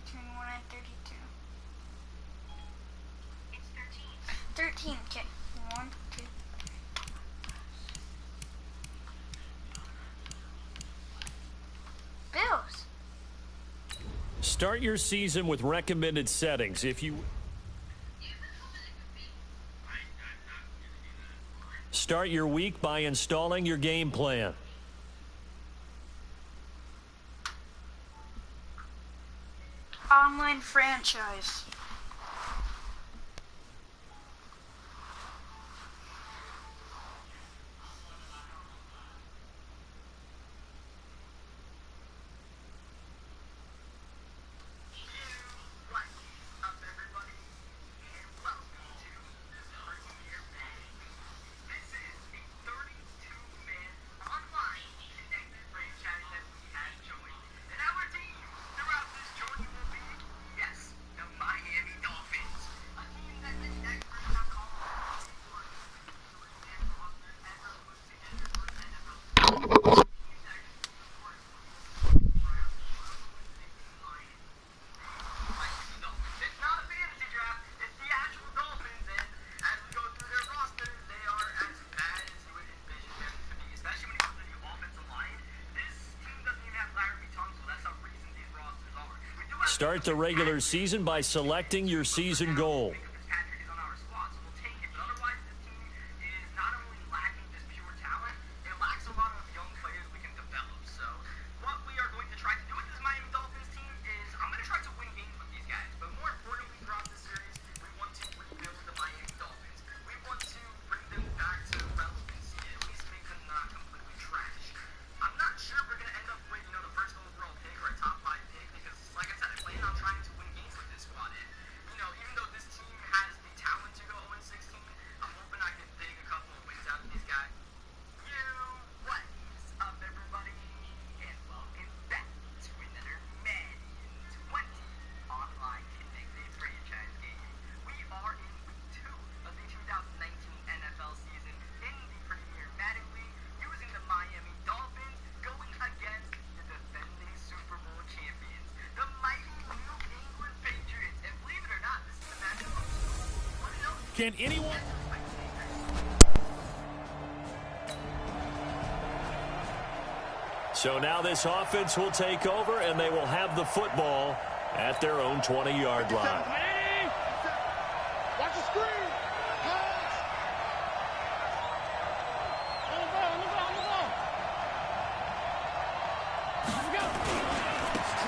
between 1 and 32. It's 13. 13, okay. 1, 2. Bills. Start your season with recommended settings. Start your week by installing your game plan. Online franchise. Start the regular season by selecting your season goal. Can anyone? So now this offense will take over, and they will have the football at their own 20-yard line. Watch the screen.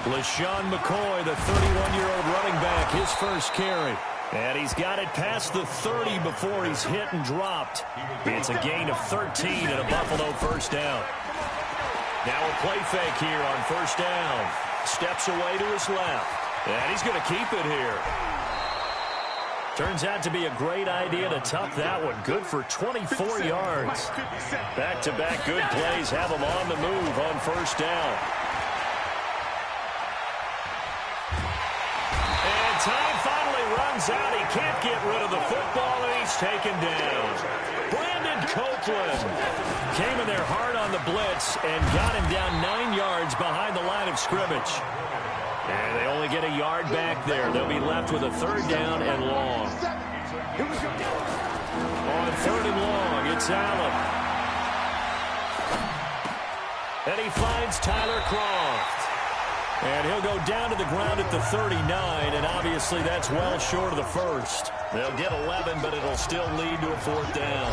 LaShawn McCoy, the 31-year-old running back, his first carry. And he's got it past the 30 before he's hit and dropped. It's a gain of 13 and a Buffalo first down. Now a play fake here on first down. Steps away to his left. And he's going to keep it here. Turns out to be a great idea to tuck that one. Good for 24 yards. Back-to-back good plays have him on the move on first down. And time finally runs out. He can't get rid of the football, and he's taken down. Brandon Copeland came in there hard on the blitz and got him down 9 yards behind the line of scrimmage. And they only get a yard back there. They'll be left with a third down and long. On third and long, it's Allen. And he finds Tyler Kroft. And he'll go down to the ground at the 39, and obviously that's well short of the first. They'll get 11, but it'll still lead to a fourth down.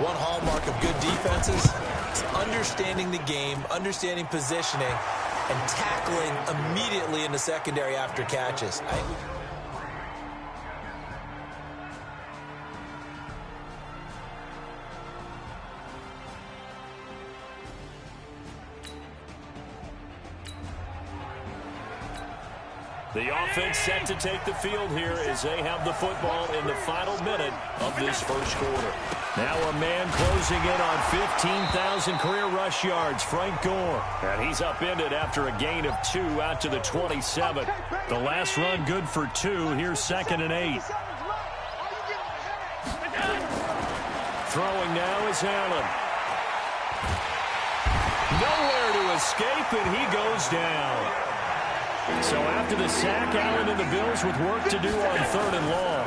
One hallmark of good defenses is understanding the game, understanding positioning, and tackling immediately in the secondary after catches. The offense set to take the field here as they have the football in the final minute of this first quarter. Now a man closing in on 15,000 career rush yards, Frank Gore. And he's upended after a gain of 2 out to the 27. The last run good for 2. Here's 2nd and 8. Throwing now is Allen. Nowhere to escape, and he goes down. So after the sack, Allen and the Bills with work to do on 3rd and long.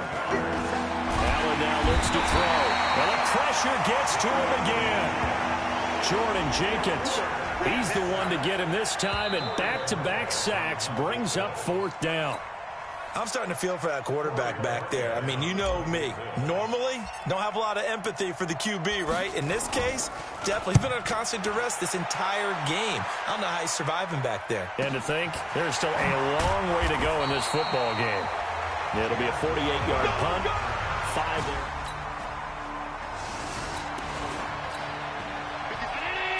Allen now looks to throw. And the pressure gets to him again. Jordan Jenkins, he's the one to get him this time, and back-to-back sacks brings up 4th down. I'm starting to feel for that quarterback back there. I mean, you know me. Normally, don't have a lot of empathy for the QB, right? In this case, definitely. He's been under constant duress this entire game. I don't know how he's surviving back there. And to think, there's still a long way to go in this football game. It'll be a 48-yard punt. 5.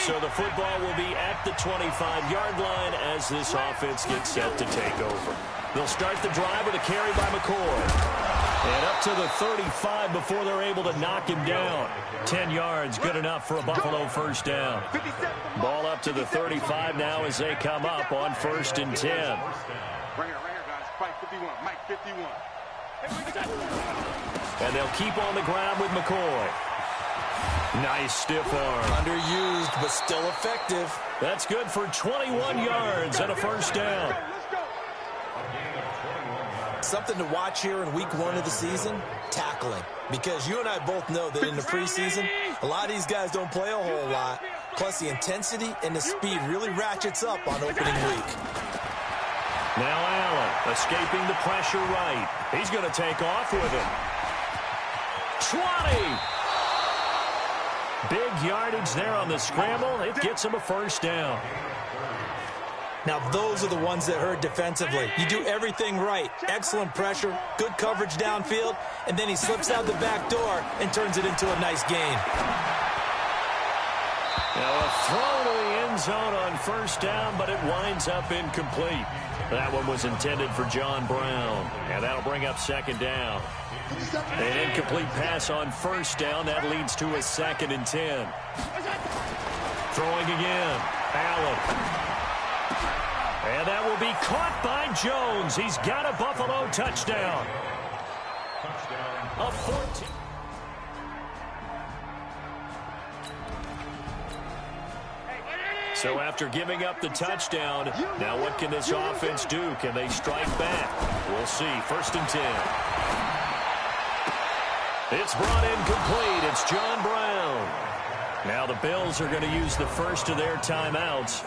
So the football will be at the 25-yard line as this offense gets set to take over. They'll start the drive with a carry by McCoy. And up to the 35 before they're able to knock him down. 10 yards, good enough for a Buffalo 1st down. Ball up to the 35 now as they come up on 1st and 10. Right here, guys. Mike 51. Mike 51. And they'll keep on the ground with McCoy. Nice stiff arm. Underused, but still effective. That's good for 21 yards and a 1st down. Something to watch here in week 1 of the season, tackling. Because you and I both know that in the preseason, a lot of these guys don't play a whole lot. Plus, the intensity and the speed really ratchets up on opening week. Now Allen escaping the pressure right. He's going to take off with it. 20. Big yardage there on the scramble. It gets him a 1st down. Now, those are the ones that hurt defensively. You do everything right. Excellent pressure, good coverage downfield, and then he slips out the back door and turns it into a nice gain. Now a throw to the end zone on 1st down, but it winds up incomplete. That one was intended for John Brown, and that'll bring up 2nd down. An incomplete pass on 1st down. That leads to a 2nd and 10. Throwing again. Allen. And that will be caught by Jones. He's got a Buffalo touchdown. A 14. So after giving up the touchdown, now what can this offense do? Can they strike back? We'll see. 1st and 10. It's brought in complete. It's John Brown. Now the Bills are going to use the first of their timeouts,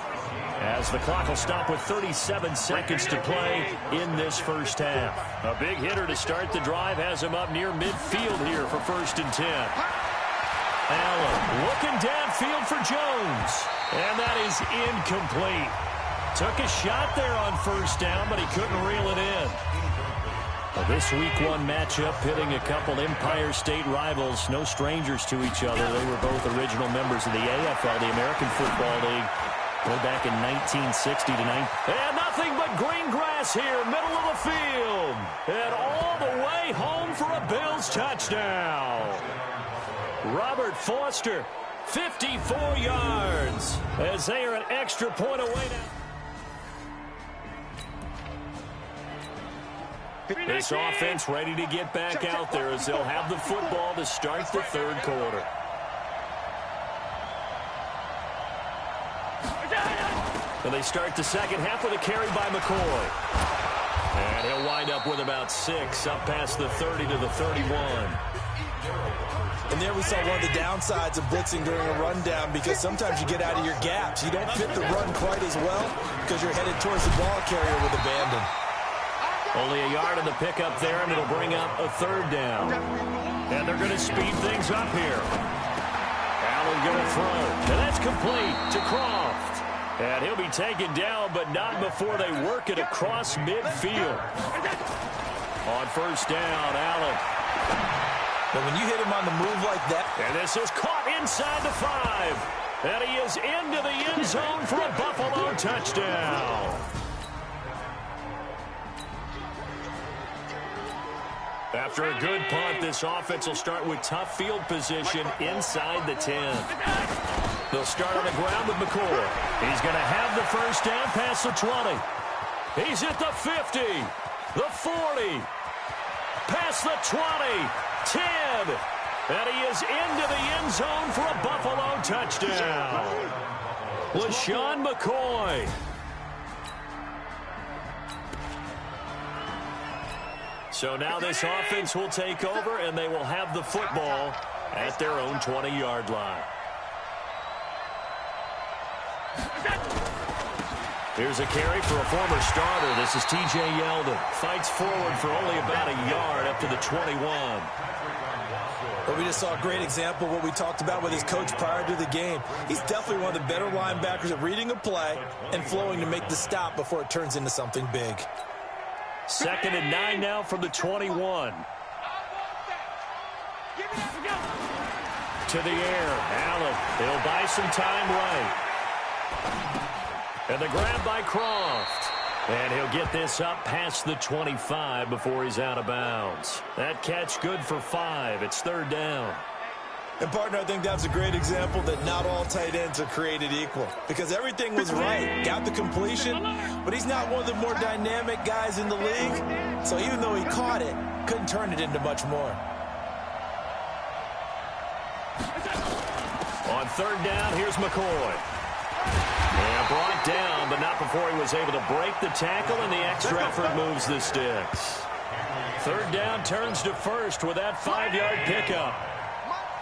as the clock will stop with 37 seconds to play in this 1st half. A big hitter to start the drive has him up near midfield here for 1st and 10. Allen looking downfield for Jones. And that is incomplete. Took a shot there on 1st down, but he couldn't reel it in. Well, this week 1 matchup pitting a couple Empire State rivals, no strangers to each other. They were both original members of the AFL, the American Football League, way back in 1960 to 9. And nothing but green grass here, middle of the field. And all the way home for a Bills touchdown. Robert Foster, 54 yards, as they are an extra point away now. This offense ready to get back out there as they'll have the football to start the 3rd quarter. And they start the 2nd half with a carry by McCoy. And he'll wind up with about 6, up past the 30 to the 31. And there we saw one of the downsides of blitzing during a rundown, because sometimes you get out of your gaps. You don't fit the run quite as well because you're headed towards the ball carrier with abandon. Only a yard on the pickup there, and it'll bring up a 3rd down. And they're going to speed things up here. Allen going to throw. And that's complete to Croft. And he'll be taken down, but not before they work it across midfield. On 1st down, Allen. But when you hit him on the move like that. And this is caught inside the 5. And he is into the end zone for a Buffalo touchdown. After a good punt, this offense will start with tough field position inside the 10. They'll start on the ground with McCoy. He's going to have the 1st down past the 20. He's at the 50, the 40, past the 20, 10. And he is into the end zone for a Buffalo touchdown. LeSean McCoy. So now this offense will take over, and they will have the football at their own 20-yard line. Here's a carry for a former starter. This is T.J. Yeldon. Fights forward for only about a yard up to the 21. But we just saw a great example of what we talked about with his coach prior to the game. He's definitely one of the better linebackers at reading a play and flowing to make the stop before it turns into something big. 2nd and 9 now from the 21. To the air. Allen. He'll buy some time right. And the grab by Croft. And he'll get this up past the 25 before he's out of bounds. That catch good for 5. It's 3rd down. And, partner, I think that's a great example that not all tight ends are created equal. Because everything was right. Got the completion. But he's not one of the more dynamic guys in the league. So even though he caught it, couldn't turn it into much more. On 3rd down, here's McCoy. And brought down, but not before he was able to break the tackle, and the extra effort moves the sticks. 3rd down turns to 1st with that 5-yard pickup.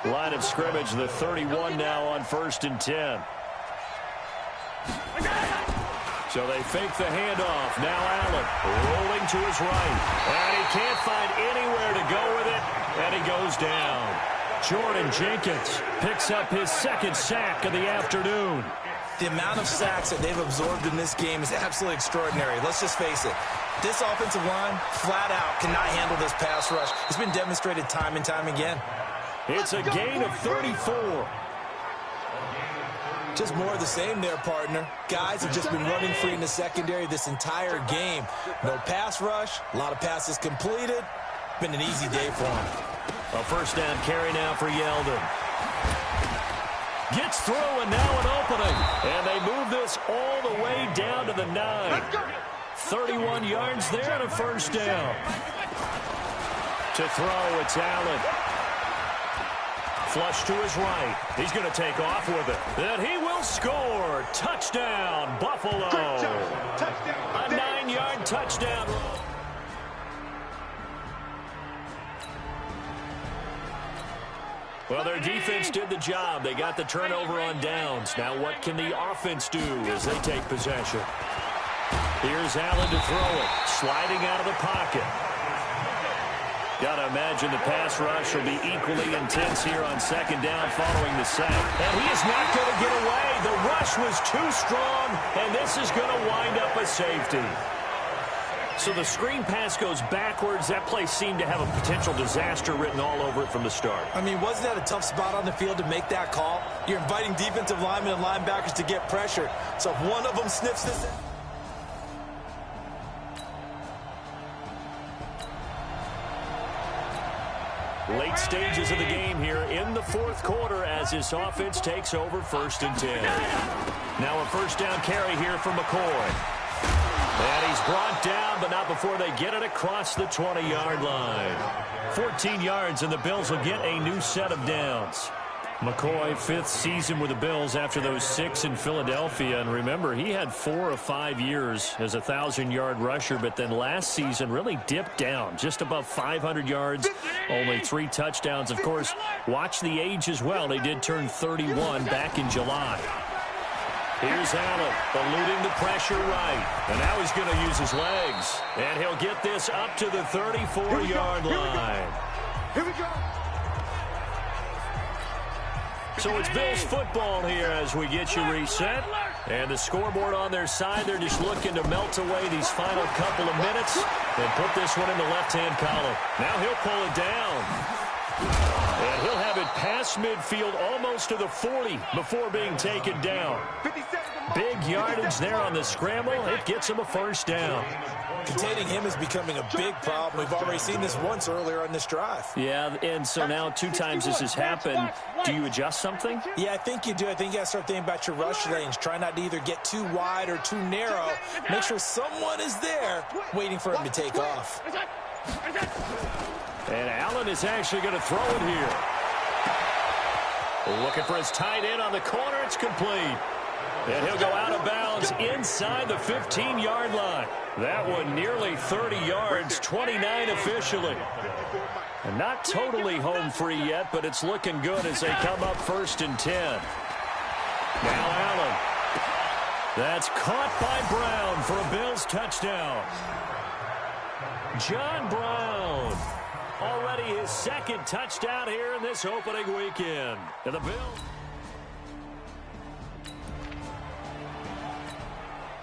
Line of scrimmage, the 31 now on 1st and 10. So they fake the handoff. Now Allen rolling to his right. And he can't find anywhere to go with it, and he goes down. Jordan Jenkins picks up his 2nd sack of the afternoon. The amount of sacks that they've absorbed in this game is absolutely extraordinary. Let's just face it. This offensive line, flat out, cannot handle this pass rush. It's been demonstrated time and time again. It's a gain of 34. Just more of the same there, partner. Guys have just been running free in the secondary this entire game. No pass rush, a lot of passes completed. Been an easy day for him. A 1st down carry now for Yeldon. Gets through, and now an opening. And they move this all the way down to the 9. 31 yards there and a 1st down. To throw, it's Allen. Flush to his right. He's going to take off with it. And he will score. Touchdown, Buffalo. A 9-yard touchdown. Well, their defense did the job. They got the turnover on downs. Now what can the offense do as they take possession? Here's Allen to throw it. Sliding out of the pocket. Got to imagine the pass rush will be equally intense here on 2nd down following the sack. And he is not going to get away. The rush was too strong, and this is going to wind up a safety. So the screen pass goes backwards. That play seemed to have a potential disaster written all over it from the start. I mean, wasn't that a tough spot on the field to make that call? You're inviting defensive linemen and linebackers to get pressure. So if one of them sniffs this... Late stages of the game here in the 4th quarter as this offense takes over 1st and 10. Now a 1st down carry here for McCoy. And he's brought down, but not before they get it across the 20-yard line. 14 yards, and the Bills will get a new set of downs. McCoy, 5th season with the Bills after those 6 in Philadelphia. And remember, he had 4 of 5 years as a 1,000-yard rusher, but then last season really dipped down, just above 500 yards, only 3 touchdowns. Of course, watch the age as well. They did turn 31 back in July. Here's Allen, eluding the pressure right. And now he's going to use his legs. And he'll get this up to the 34-yard line. Here we go. So it's Bills football here as we get you reset. And the scoreboard on their side, they're just looking to melt away these final couple of minutes and put this one in the left-hand column. Now he'll pull it down. And he'll have it past midfield almost to the 40 before being taken down. Big yardage there on the scramble. It gets him a 1st down. Containing him is becoming a big problem. We've already seen this once earlier on this drive. Yeah, and so now 2 times this has happened. Do you adjust something? Yeah, I think you do. I think you got to start thinking about your rush lanes. Try not to either get too wide or too narrow. Make sure someone is there waiting for him to take off. And Allen is actually going to throw it here. Looking for his tight end on the corner. It's complete. And he'll go out of bounds inside the 15-yard line. That one nearly 30 yards, 29 officially. And not totally home free yet, but it's looking good as they come up 1st and 10. Now Allen. That's caught by Brown for a Bills touchdown. John Brown. Already his 2nd touchdown here in this opening weekend. And the Bills.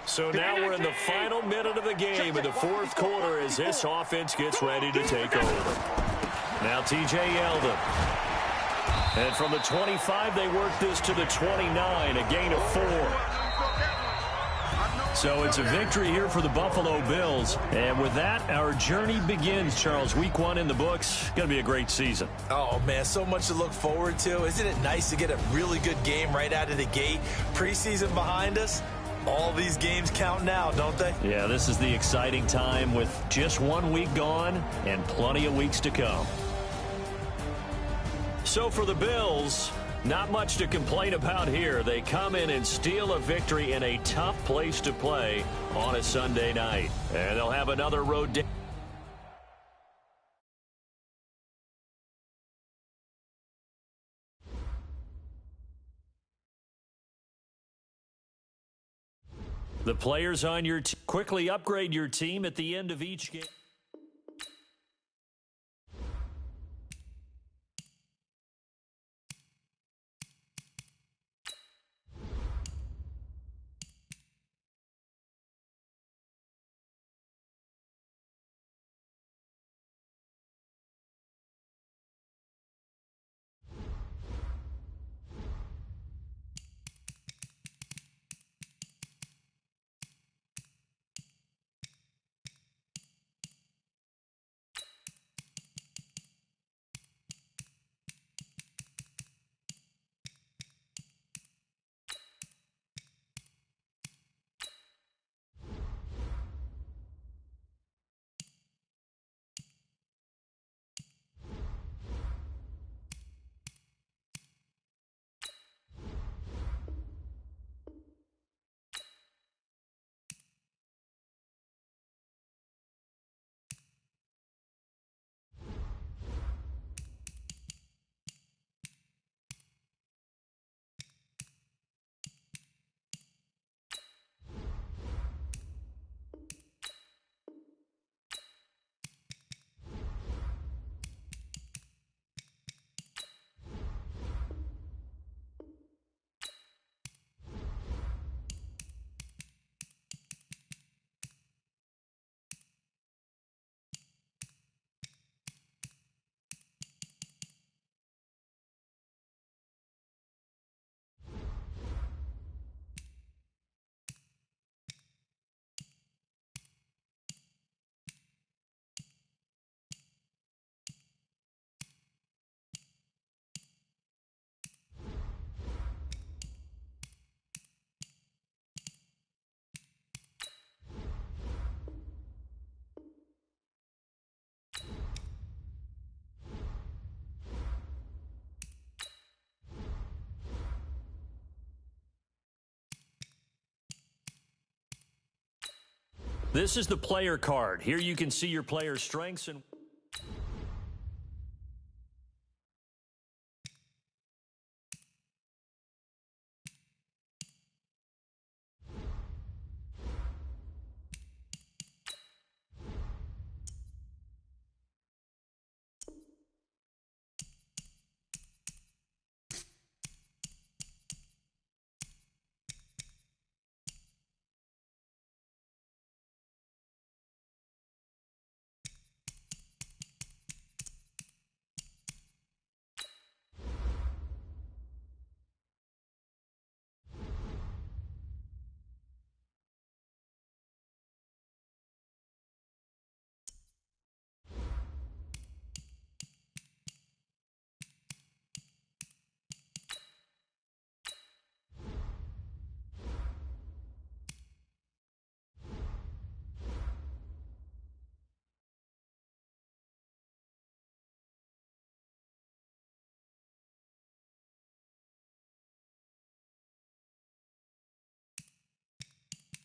So now we're in the final minute of the game in the 4th quarter as this offense gets ready to take over. Now T.J. Yeldon. And from the 25, they work this to the 29, a gain of 4. So it's a victory here for the Buffalo Bills. And with that, our journey begins, Charles. Week 1 in the books. Going to be a great season. Oh, man, so much to look forward to. Isn't it nice to get a really good game right out of the gate? Preseason behind us. All these games count now, don't they? Yeah, this is the exciting time with just 1 week gone and plenty of weeks to come. So for the Bills, not much to complain about here. They come in and steal a victory in a tough place to play on a Sunday night. And they'll have another road day. The players on your team quickly upgrade your team at the end of each game. This is the player card. Here you can see your player's strengths and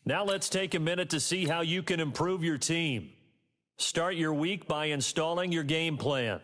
Now let's take a minute to see how you can improve your team. Start your week by installing your game plan.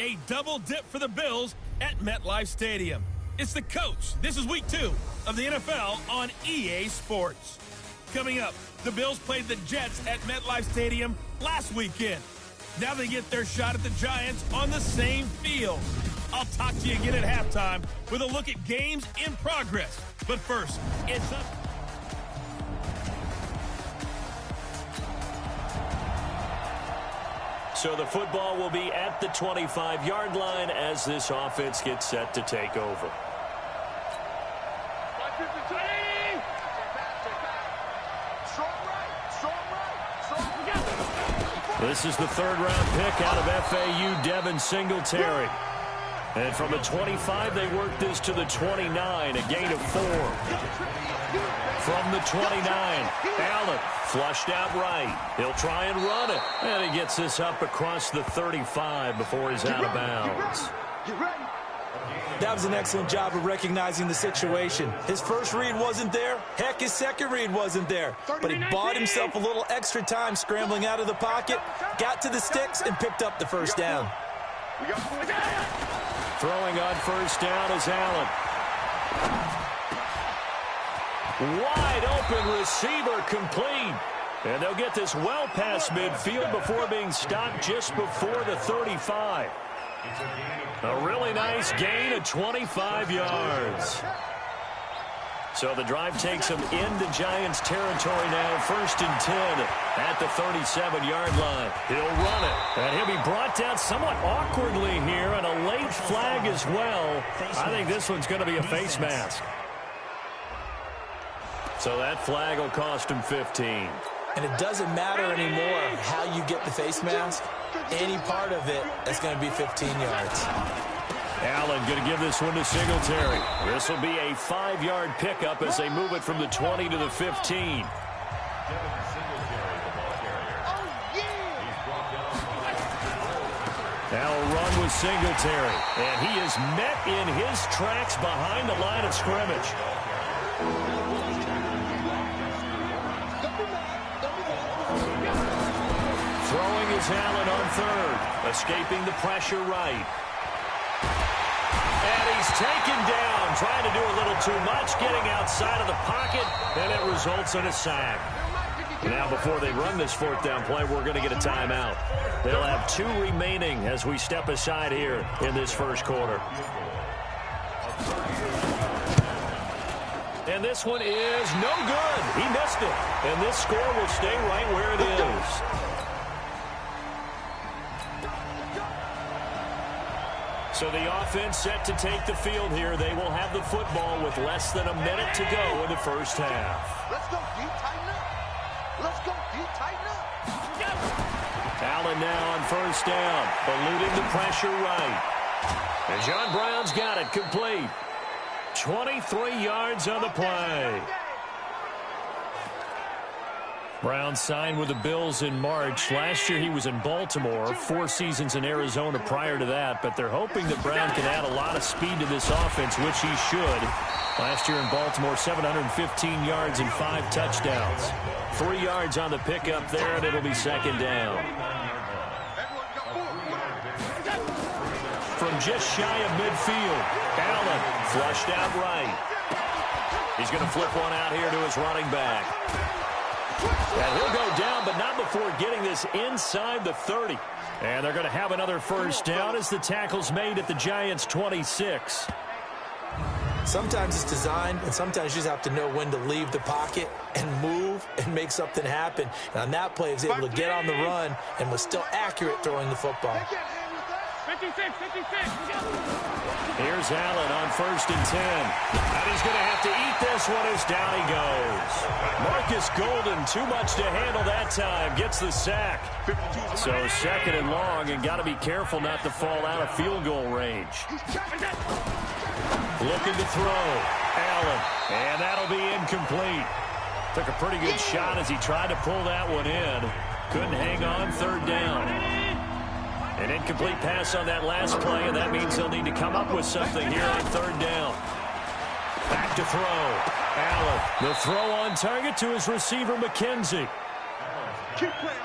A double dip for the Bills at MetLife Stadium. It's the coach. This is week 2 of the NFL on EA Sports. Coming up, the Bills played the Jets at MetLife Stadium last weekend. Now they get their shot at the Giants on the same field. I'll talk to you again at halftime with a look at games in progress. But first, it's up. So the football will be at the 25-yard line as this offense gets set to take over. This is the third-round pick out of FAU, Devin Singletary. And from the 25, they work this to the 29, a gain of 4. From the 29, Allen flushed out right. He'll try and run it. And he gets this up across the 35 before he's out of bounds. That was an excellent job of recognizing the situation. His first read wasn't there. Heck, his second read wasn't there. But he bought himself a little extra time scrambling out of the pocket, got to the sticks, and picked up the first down. Throwing on first down is Allen. Wide open receiver complete. And they'll get this well past midfield before being stopped just before the 35. A really nice gain of 25 yards. So the drive takes them into Giants territory now. 1st and 10 at the 37-yard line. He'll run it. And he'll be brought down somewhat awkwardly here, and a late flag as well. I think this one's going to be a face mask. So that flag will cost him 15. And it doesn't matter anymore how you get the face mask. Any part of it is going to be 15 yards. Allen going to give this one to Singletary. This will be a 5-yard pickup as they move it from the 20 to the 15. Now a run with Singletary. And he is met in his tracks behind the line of scrimmage. Throwing is Allen on third. Escaping the pressure right. And he's taken down, trying to do a little too much, getting outside of the pocket, and it results in a sack. Now, before they run this 4th down play, we're going to get a timeout. They'll have 2 remaining as we step aside here in this first quarter. And this one is no good. He missed it. And this score will stay right where it is. So the offense set to take the field here. They will have the football with less than a minute to go in the first half. Let's go, D. Tighten up. Let's go, D. Tighten up. Allen now on first down, eluding the pressure right. And John Brown's got it complete. 23 yards on the play. Brown signed with the Bills in March. Last year he was in Baltimore, 4 seasons in Arizona prior to that, but they're hoping that Brown can add a lot of speed to this offense, which he should. Last year in Baltimore, 715 yards and 5 touchdowns. 3 yards on the pickup there, and it'll be 2nd down. From just shy of midfield, Allen flushed out right. He's going to flip one out here to his running back. And he'll go down, but not before getting this inside the 30. And they're going to have another first down as the tackle's made at the Giants' 26. Sometimes it's designed, and sometimes you just have to know when to leave the pocket and move and make something happen. And on that play, he was able to get on the run and was still accurate throwing the football. 56. Here's Allen on 1st and 10. And he's going to have to eat this one as down he goes. Marcus Golden, too much to handle that time, gets the sack. So 2nd and long, and got to be careful not to fall out of field goal range. Looking to throw. Allen. And that'll be incomplete. Took a pretty good shot as he tried to pull that one in. Couldn't hang on 3rd down. An incomplete pass on that last play, and that means he'll need to come up with something here on 3rd down. Back to throw. Allen. The throw on target to his receiver, McKenzie. Keep playing.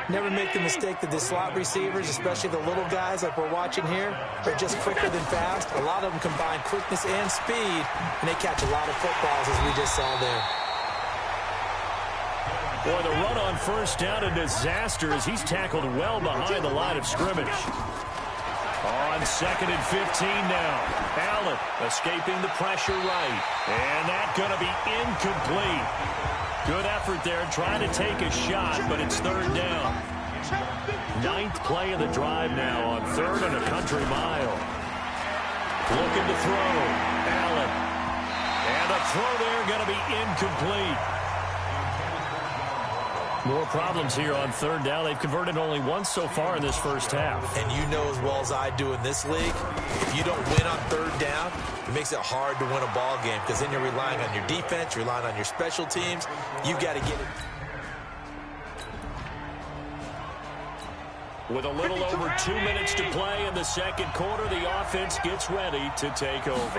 Never make the mistake that the slot receivers, especially the little guys like we're watching here, are just quicker than fast. A lot of them combine quickness and speed, and they catch a lot of footballs, as we just saw there. Boy, the run on 1st down, a disaster as he's tackled well behind the line of scrimmage. On 2nd and 15 now. Allen escaping the pressure right. And that's going to be incomplete. Good effort there trying to take a shot, but it's 3rd down. 9th play of the drive now on 3rd and a country mile. Looking to throw. Allen. And the throw there going to be incomplete. More problems here on 3rd down. They've converted only once so far in this first half. And you know as well as I do in this league, if you don't win on 3rd down, it makes it hard to win a ball game because then you're relying on your defense, you're relying on your special teams. You've got to get it. With a little over 2 minutes to play in the 2nd quarter, the offense gets ready to take over.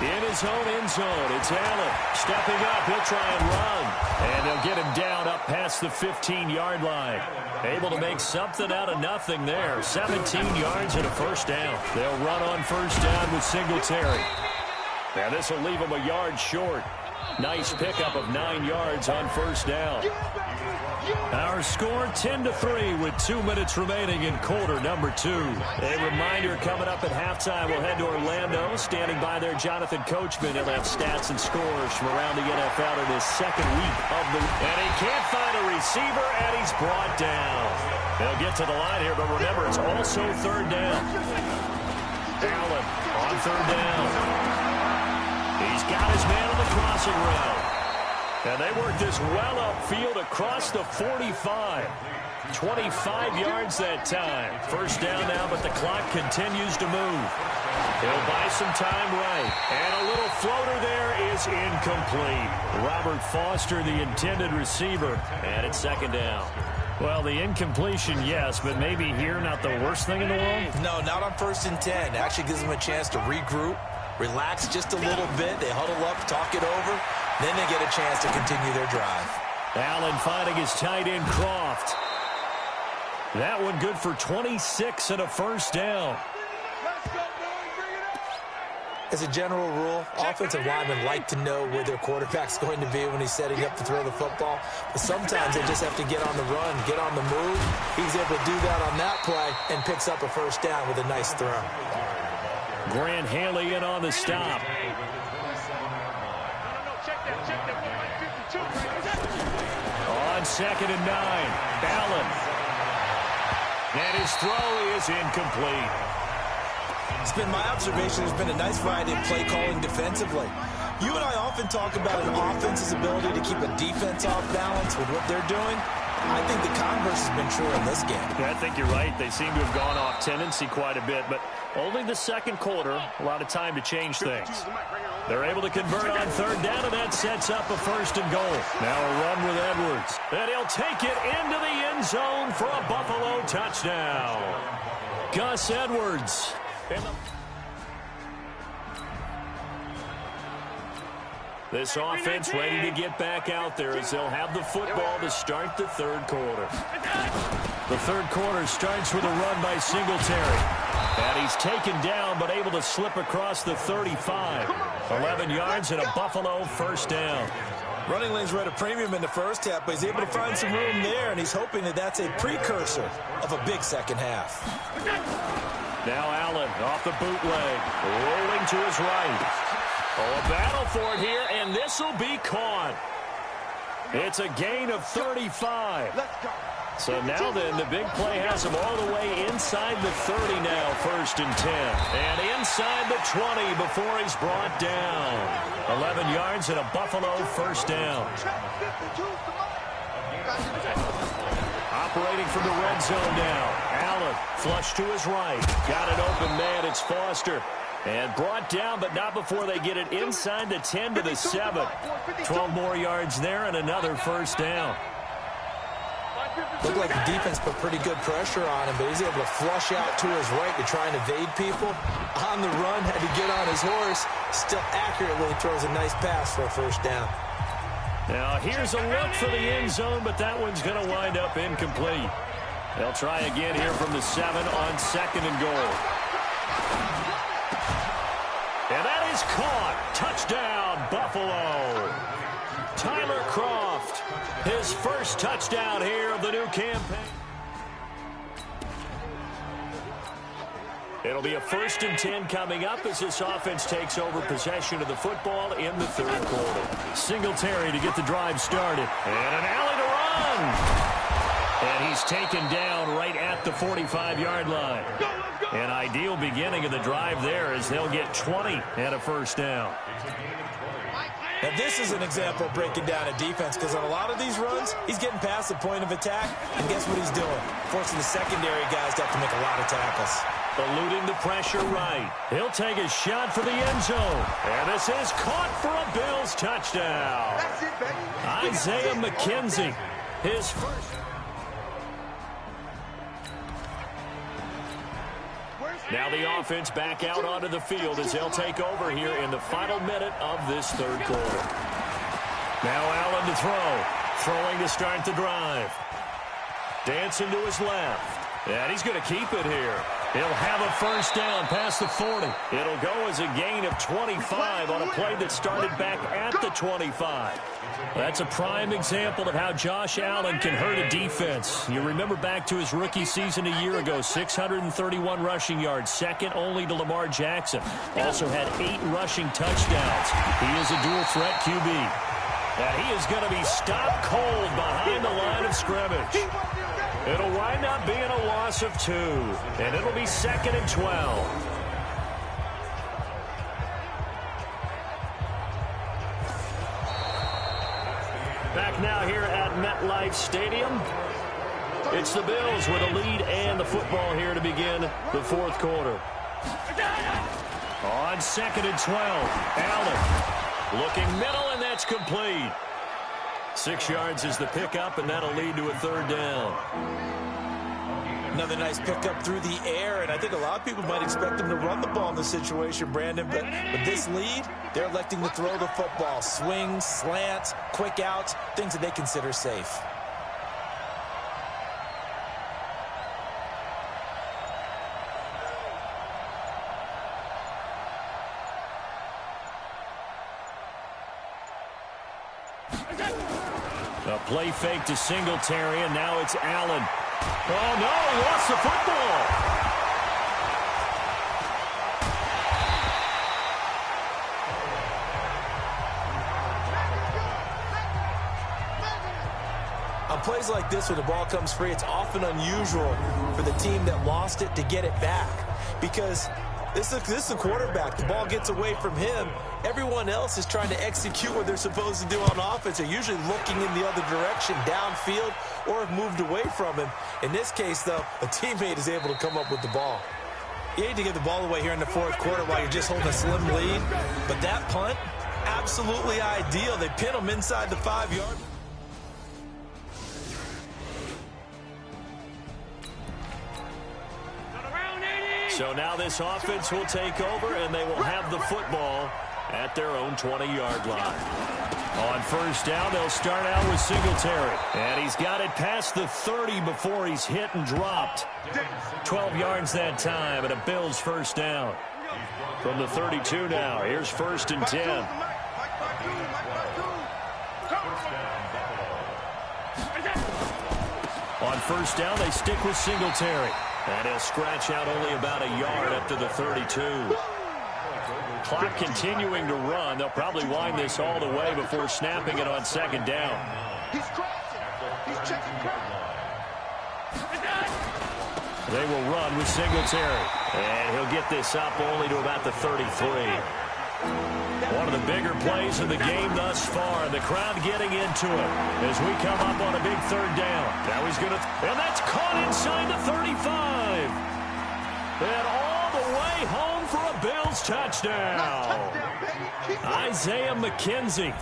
In his own end zone, it's Allen. Stepping up, he'll try and run. And they'll get him down up past the 15-yard line. Able to make something out of nothing there. 17 yards and a first down. They'll run on 1st down with Singletary. Now this will leave him a yard short. Nice pickup of 9 yards on 1st down. Our score 10-3 with 2 minutes remaining in quarter number 2. A reminder coming up at halftime, we'll head to Orlando. Standing by there, Jonathan Coachman. He'll have stats and scores from around the NFL in his 2nd week of the... And he can't find a receiver, and he's brought down. They'll get to the line here, but remember, it's also 3rd down. Allen on 3rd down. He's got his man on the crossing route. And they work this well upfield across the 45. 25 yards that time. 1st down now, but the clock continues to move. He'll buy some time right. And a little floater there is incomplete. Robert Foster, the intended receiver. And it's 2nd down. Well, the incompletion, yes, but maybe here not the worst thing in the world? No, not on 1st and 10. It actually gives them a chance to regroup, relax just a little bit. They huddle up, talk it over. Then they get a chance to continue their drive. Allen finding his tight end, Croft. That one good for 26 and a first down. As a general rule, offensive linemen like to know where their quarterback's going to be when he's setting up to throw the football. But sometimes they just have to get on the run, get on the move. He's able to do that on that play and picks up a first down with a nice throw. Grant Haley in on the stop. On 2nd and 9, Allen. And his throw is incomplete. It's been my observation there's been a nice variety of play calling defensively. You and I often talk about an offense's ability to keep a defense off balance with what they're doing. I think the converse has been true in this game. Yeah, I think you're right. They seem to have gone off tendency quite a bit, but only the 2nd quarter, a lot of time to change things. They're able to convert on 3rd down, and that sets up a 1st and goal. Now a run with Edwards. And he'll take it into the end zone for a Buffalo touchdown. Gus Edwards. This offense ready to get back out there as they'll have the football to start the 3rd quarter. The 3rd quarter starts with a run by Singletary. And he's taken down, but able to slip across the 35. 11 yards and a Buffalo first down. Running lanes were at a premium in the first half, but he's able to find some room there, and he's hoping that that's a precursor of a big second half. Now Allen off the bootleg, rolling to his right. Oh, a battle for it here, and this will be caught. It's a gain of 35. So now then, the big play has him all the way inside the 30 now, 1st and 10. And inside the 20 before he's brought down. 11 yards and a Buffalo first down. Operating from the red zone now. Allen, flush to his right. Got an open man, it's Foster. And brought down, but not before they get it inside the 10 to the 7. 12 more yards there and another first down. Looked like the defense put pretty good pressure on him, but he's able to flush out to his right to try and evade people. On the run, had to get on his horse. Still accurately throws a nice pass for a first down. Now here's a look for the end zone, but that one's going to wind up incomplete. They'll try again here from the 7 on 2nd and goal. And that is caught. Touchdown, Buffalo. Tyler Kroft, his first touchdown here of the new campaign. It'll be a 1st and 10 coming up as this offense takes over possession of the football in the 3rd quarter. Singletary to get the drive started. And an alley to run. And he's taken down right at the 45-yard line. An ideal beginning of the drive there as they'll get 20 and a first down. Now, this is an example of breaking down a defense, because on a lot of these runs, he's getting past the point of attack, and guess what he's doing? Forcing the secondary guys to have to make a lot of tackles. Eluding the pressure right. He'll take a shot for the end zone. And this is caught for a Bills touchdown. Isaiah McKenzie, his first. Now the offense back out onto the field as they'll take over here in the final minute of this 3rd quarter. Now Allen to throw. Throwing to start the drive. Dancing to his left. And he's going to keep it here. He'll have a first down past the 40. It'll go as a gain of 25 on a play that started back at the 25. That's a prime example of how Josh Allen can hurt a defense. You remember back to his rookie season a year ago, 631 rushing yards, second only to Lamar Jackson. Also had 8 rushing touchdowns. He is a dual threat QB. And he is going to be stopped cold behind the line of scrimmage. It'll wind up being a loss of 2, and it'll be 2nd and 12. Back now here at MetLife Stadium. It's the Bills with a lead and the football here to begin the 4th quarter. On 2nd and 12, Allen looking middle, and that's complete. 6 yards is the pickup, and that'll lead to a 3rd down. Another nice pickup through the air, and I think a lot of people might expect him to run the ball in this situation, Brandon, but with this lead, they're electing to throw the football. Swings, slants, quick outs, things that they consider safe. A play fake to Singletary, and now it's Allen. Oh, no, he lost the football. On plays like this where the ball comes free, it's often unusual for the team that lost it to get it back, because this is the quarterback. The ball gets away from him. Everyone else is trying to execute what they're supposed to do on offense. They're usually looking in the other direction, downfield, or have moved away from him. In this case, though, a teammate is able to come up with the ball. You need to get the ball away here in the 4th quarter while you're just holding a slim lead. But that punt, absolutely ideal. They pin him inside the 5-yard. So now this offense will take over, and they will have the football at their own 20-yard line. On first down, they'll start out with Singletary. And he's got it past the 30 before he's hit and dropped. 12 yards that time, and a Bills first down. From the 32 now, here's first and 10. On first down, they stick with Singletary. And he'll scratch out only about a yard up to the 32. Clock continuing to run. They'll probably wind this all the way before snapping it on second down. He's crossing. He's checking cross. They will run with Singletary. And he'll get this up only to about the 33. One of the bigger plays of the game thus far. The crowd getting into it as we come up on a big third down. Now he's going to... And that's caught inside the 35. And all the way home for a Bills touchdown. Isaiah McKenzie.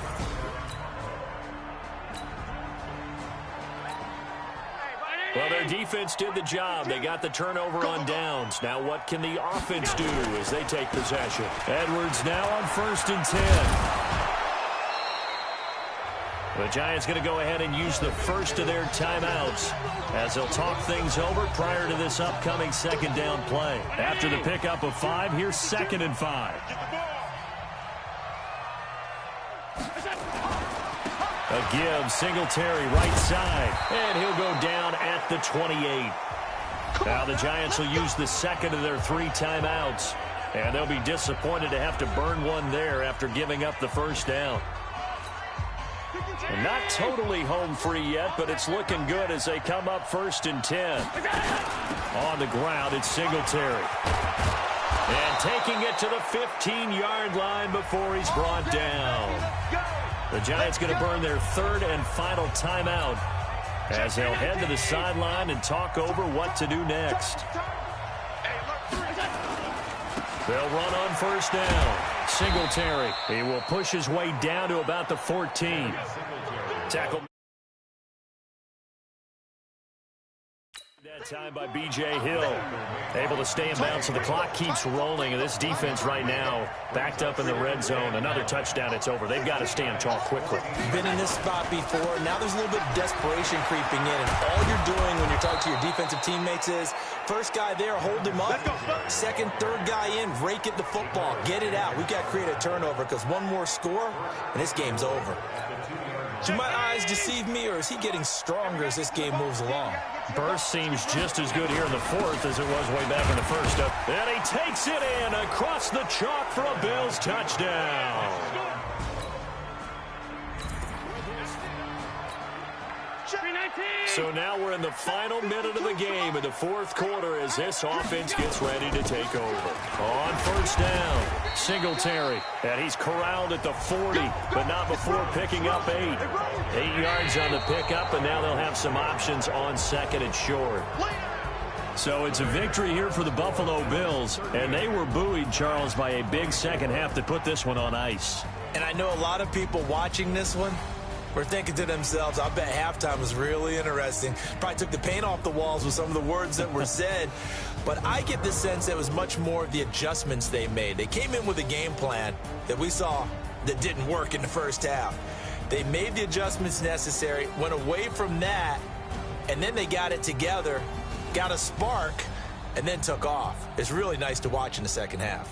Well, their defense did the job. They got the turnover on downs. Now what can the offense do as they take possession? Edwards now on first and 10. The Giants going to go ahead and use the first of their timeouts as they'll talk things over prior to this upcoming second down play. After the pickup of 5, here's second and 5. A give, Singletary right side, and he'll go down at the 28. Now the Giants will use the second of their 3 timeouts, and they'll be disappointed to have to burn one there after giving up the first down. And not totally home free yet, but it's looking good as they come up first and 10. On the ground, it's Singletary. And taking it to the 15-yard line before he's brought down. The Giants going to burn their third and final timeout as they'll head to the sideline and talk over what to do next. They'll run on first down. Singletary. He will push his way down to about the 14. Tackle. That time by B.J. Hill. Able to stay in bounds, so the clock keeps rolling. And this defense right now backed up in the red zone. Another touchdown, it's over. They've got to stand tall quickly. Been in this spot before. Now there's a little bit of desperation creeping in. And all you're doing when you're talking to your defensive teammates is, first guy there, hold him up. Second, third guy in, rake at the football. Get it out. We've got to create a turnover because one more score, and this game's over. Do my eyes deceive me, or is he getting stronger as this game moves along? Burst seems just as good here in the fourth as it was way back in the first. And he takes it in across the chalk for a Bills touchdown. So now we're in the final minute of the game in the fourth quarter as this offense gets ready to take over. On first down, Singletary. And he's corralled at the 40, but not before picking up 8. 8 yards on the pickup, and now they'll have some options on second and short. So it's a victory here for the Buffalo Bills, and they were buoyed, Charles, by a big second half that put this one on ice. And I know a lot of people watching this one were thinking to themselves, I bet halftime was really interesting. Probably took the paint off the walls with some of the words that were said. But I get the sense it was much more of the adjustments they made. They came in with a game plan that we saw that didn't work in the first half. They made the adjustments necessary, went away from that, and then they got it together, got a spark, and then took off. It's really nice to watch in the second half.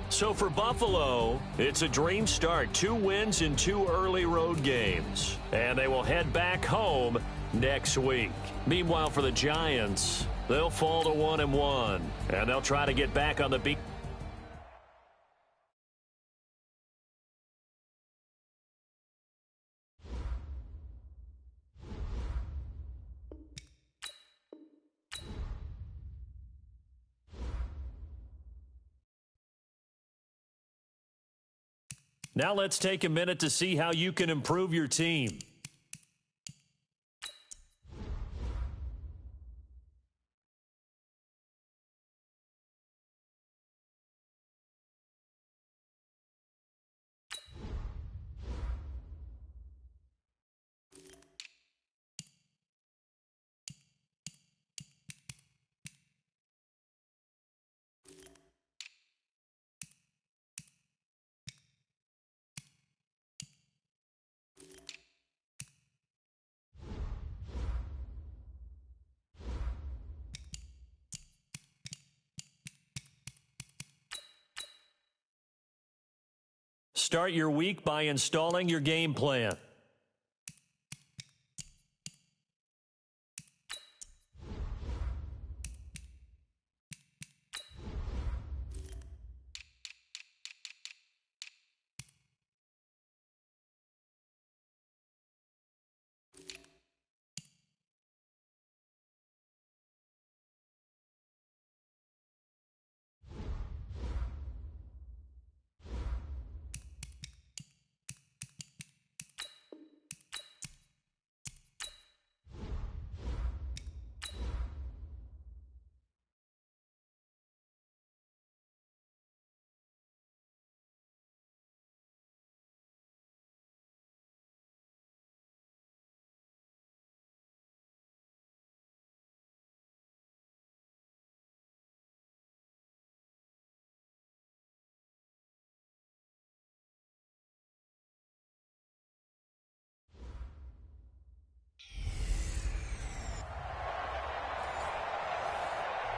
So for Buffalo, it's a dream start. 2 wins in 2 early road games. And they will head back home next week. Meanwhile, for the Giants, they'll fall to 1-1. And they'll try to get back on the beat. Now let's take a minute to see how you can improve your team. Start your week by installing your game plan.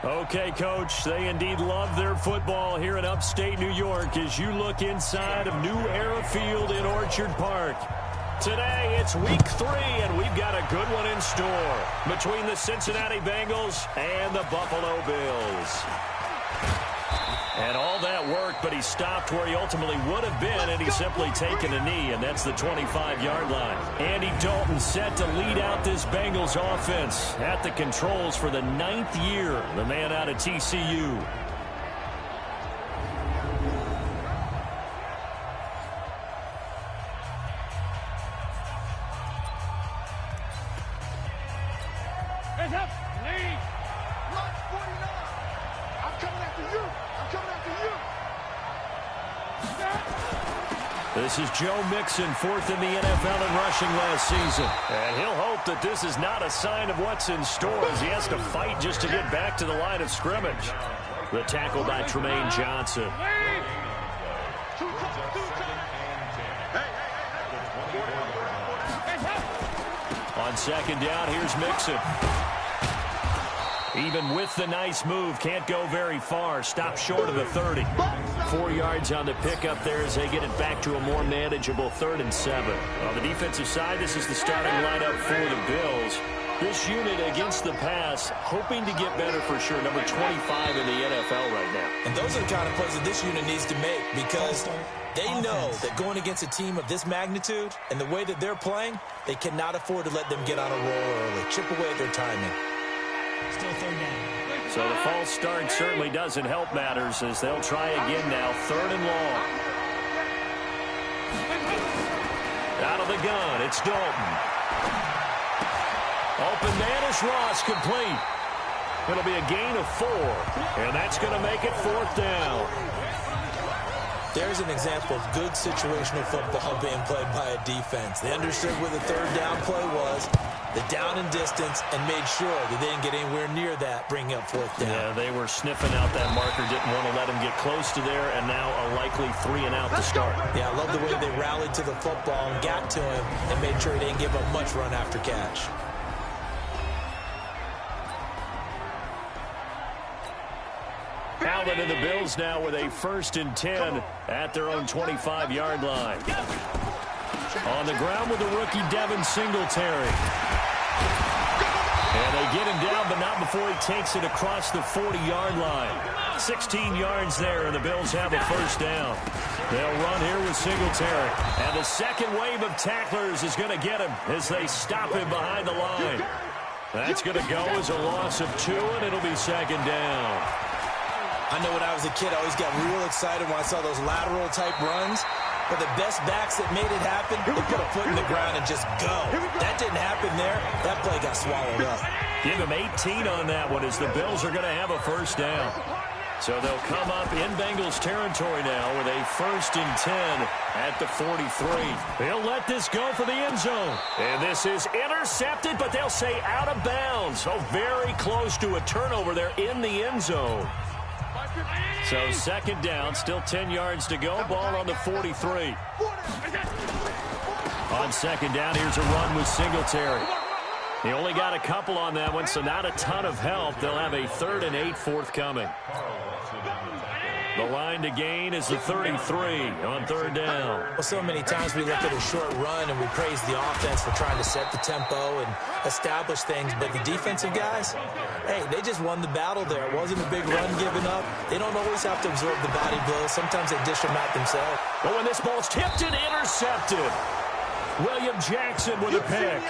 Okay, Coach, they indeed love their football here in upstate New York as you look inside of New Era Field in Orchard Park. Today, it's week 3, and we've got a good one in store between the Cincinnati Bengals and the Buffalo Bills. And all that worked, but he stopped where he ultimately would have been, and he's simply taken a knee, and that's the 25-yard line. Andy Dalton set to lead out this Bengals offense at the controls for the 9th year, the man out of TCU. Hands up, lead. Run 49. I'm coming after you. I'm coming after you. This is Joe Mixon, 4th in the NFL in rushing last season. And he'll hope that this is not a sign of what's in store as he has to fight just to get back to the line of scrimmage. The tackle by Tremaine Johnson. On second down, here's Mixon. Even with the nice move, can't go very far. Stop short of the 30. 4 yards on the pickup there as they get it back to a more manageable 3rd and 7. On the defensive side, this is the starting lineup for the Bills. This unit against the pass, hoping to get better for sure. Number 25 in the NFL right now. And those are the kind of plays that this unit needs to make because they know that going against a team of this magnitude and the way that they're playing, they cannot afford to let them get on a roll early. Chip away at their timing. Still 3rd down. So the false start certainly doesn't help matters as they'll try again now. 3rd and long. Out of the gun, it's Dalton. Open man is Ross, complete. It'll be a gain of 4, and that's going to make it 4th down. There's an example of good situational football being played by a defense. They understood where the 3rd down play was, the down and distance, and made sure that they didn't get anywhere near that, bringing up 4th down. Yeah, they were sniffing out that marker, didn't want to let him get close to there, and now a likely 3 and out to start. Yeah, I love the way they rallied to the football and got to him and made sure he didn't give up much run after catch. Allen and the Bills now with a 1st and 10 at their own 25-yard line. On the ground with the rookie Devin Singletary. And they get him down, but not before he takes it across the 40-yard line. 16 yards there, and the Bills have a 1st down. They'll run here with Singletary. And the second wave of tacklers is going to get him as they stop him behind the line. That's going to go as a loss of 2, and it'll be 2nd down. I know when I was a kid, I always got real excited when I saw those lateral-type runs. But the best backs that made it happen, they put a foot in the ground and just go. That didn't happen there. That play got swallowed up. Give him 18 on that one as the Bills are going to have a 1st down. So they'll come up in Bengals territory now with a 1st and 10 at the 43. They'll let this go for the end zone. And this is intercepted, but they'll say out of bounds. Oh, very close to a turnover there in the end zone. So 2nd down, still 10 yards to go. Ball on the 43. On 2nd down, here's a run with Singletary. He only got a couple on that one, so not a ton of help. They'll have a 3rd and 8 forthcoming. The line to gain is the 33 on third down. Well, so many times we look at a short run and we praise the offense for trying to set the tempo and establish things, but the defensive guys, hey, they just won the battle there. It wasn't a big run given up. They don't always have to absorb the body blows. Sometimes they dish them out themselves. But when this ball's tipped and intercepted, William Jackson with a pick.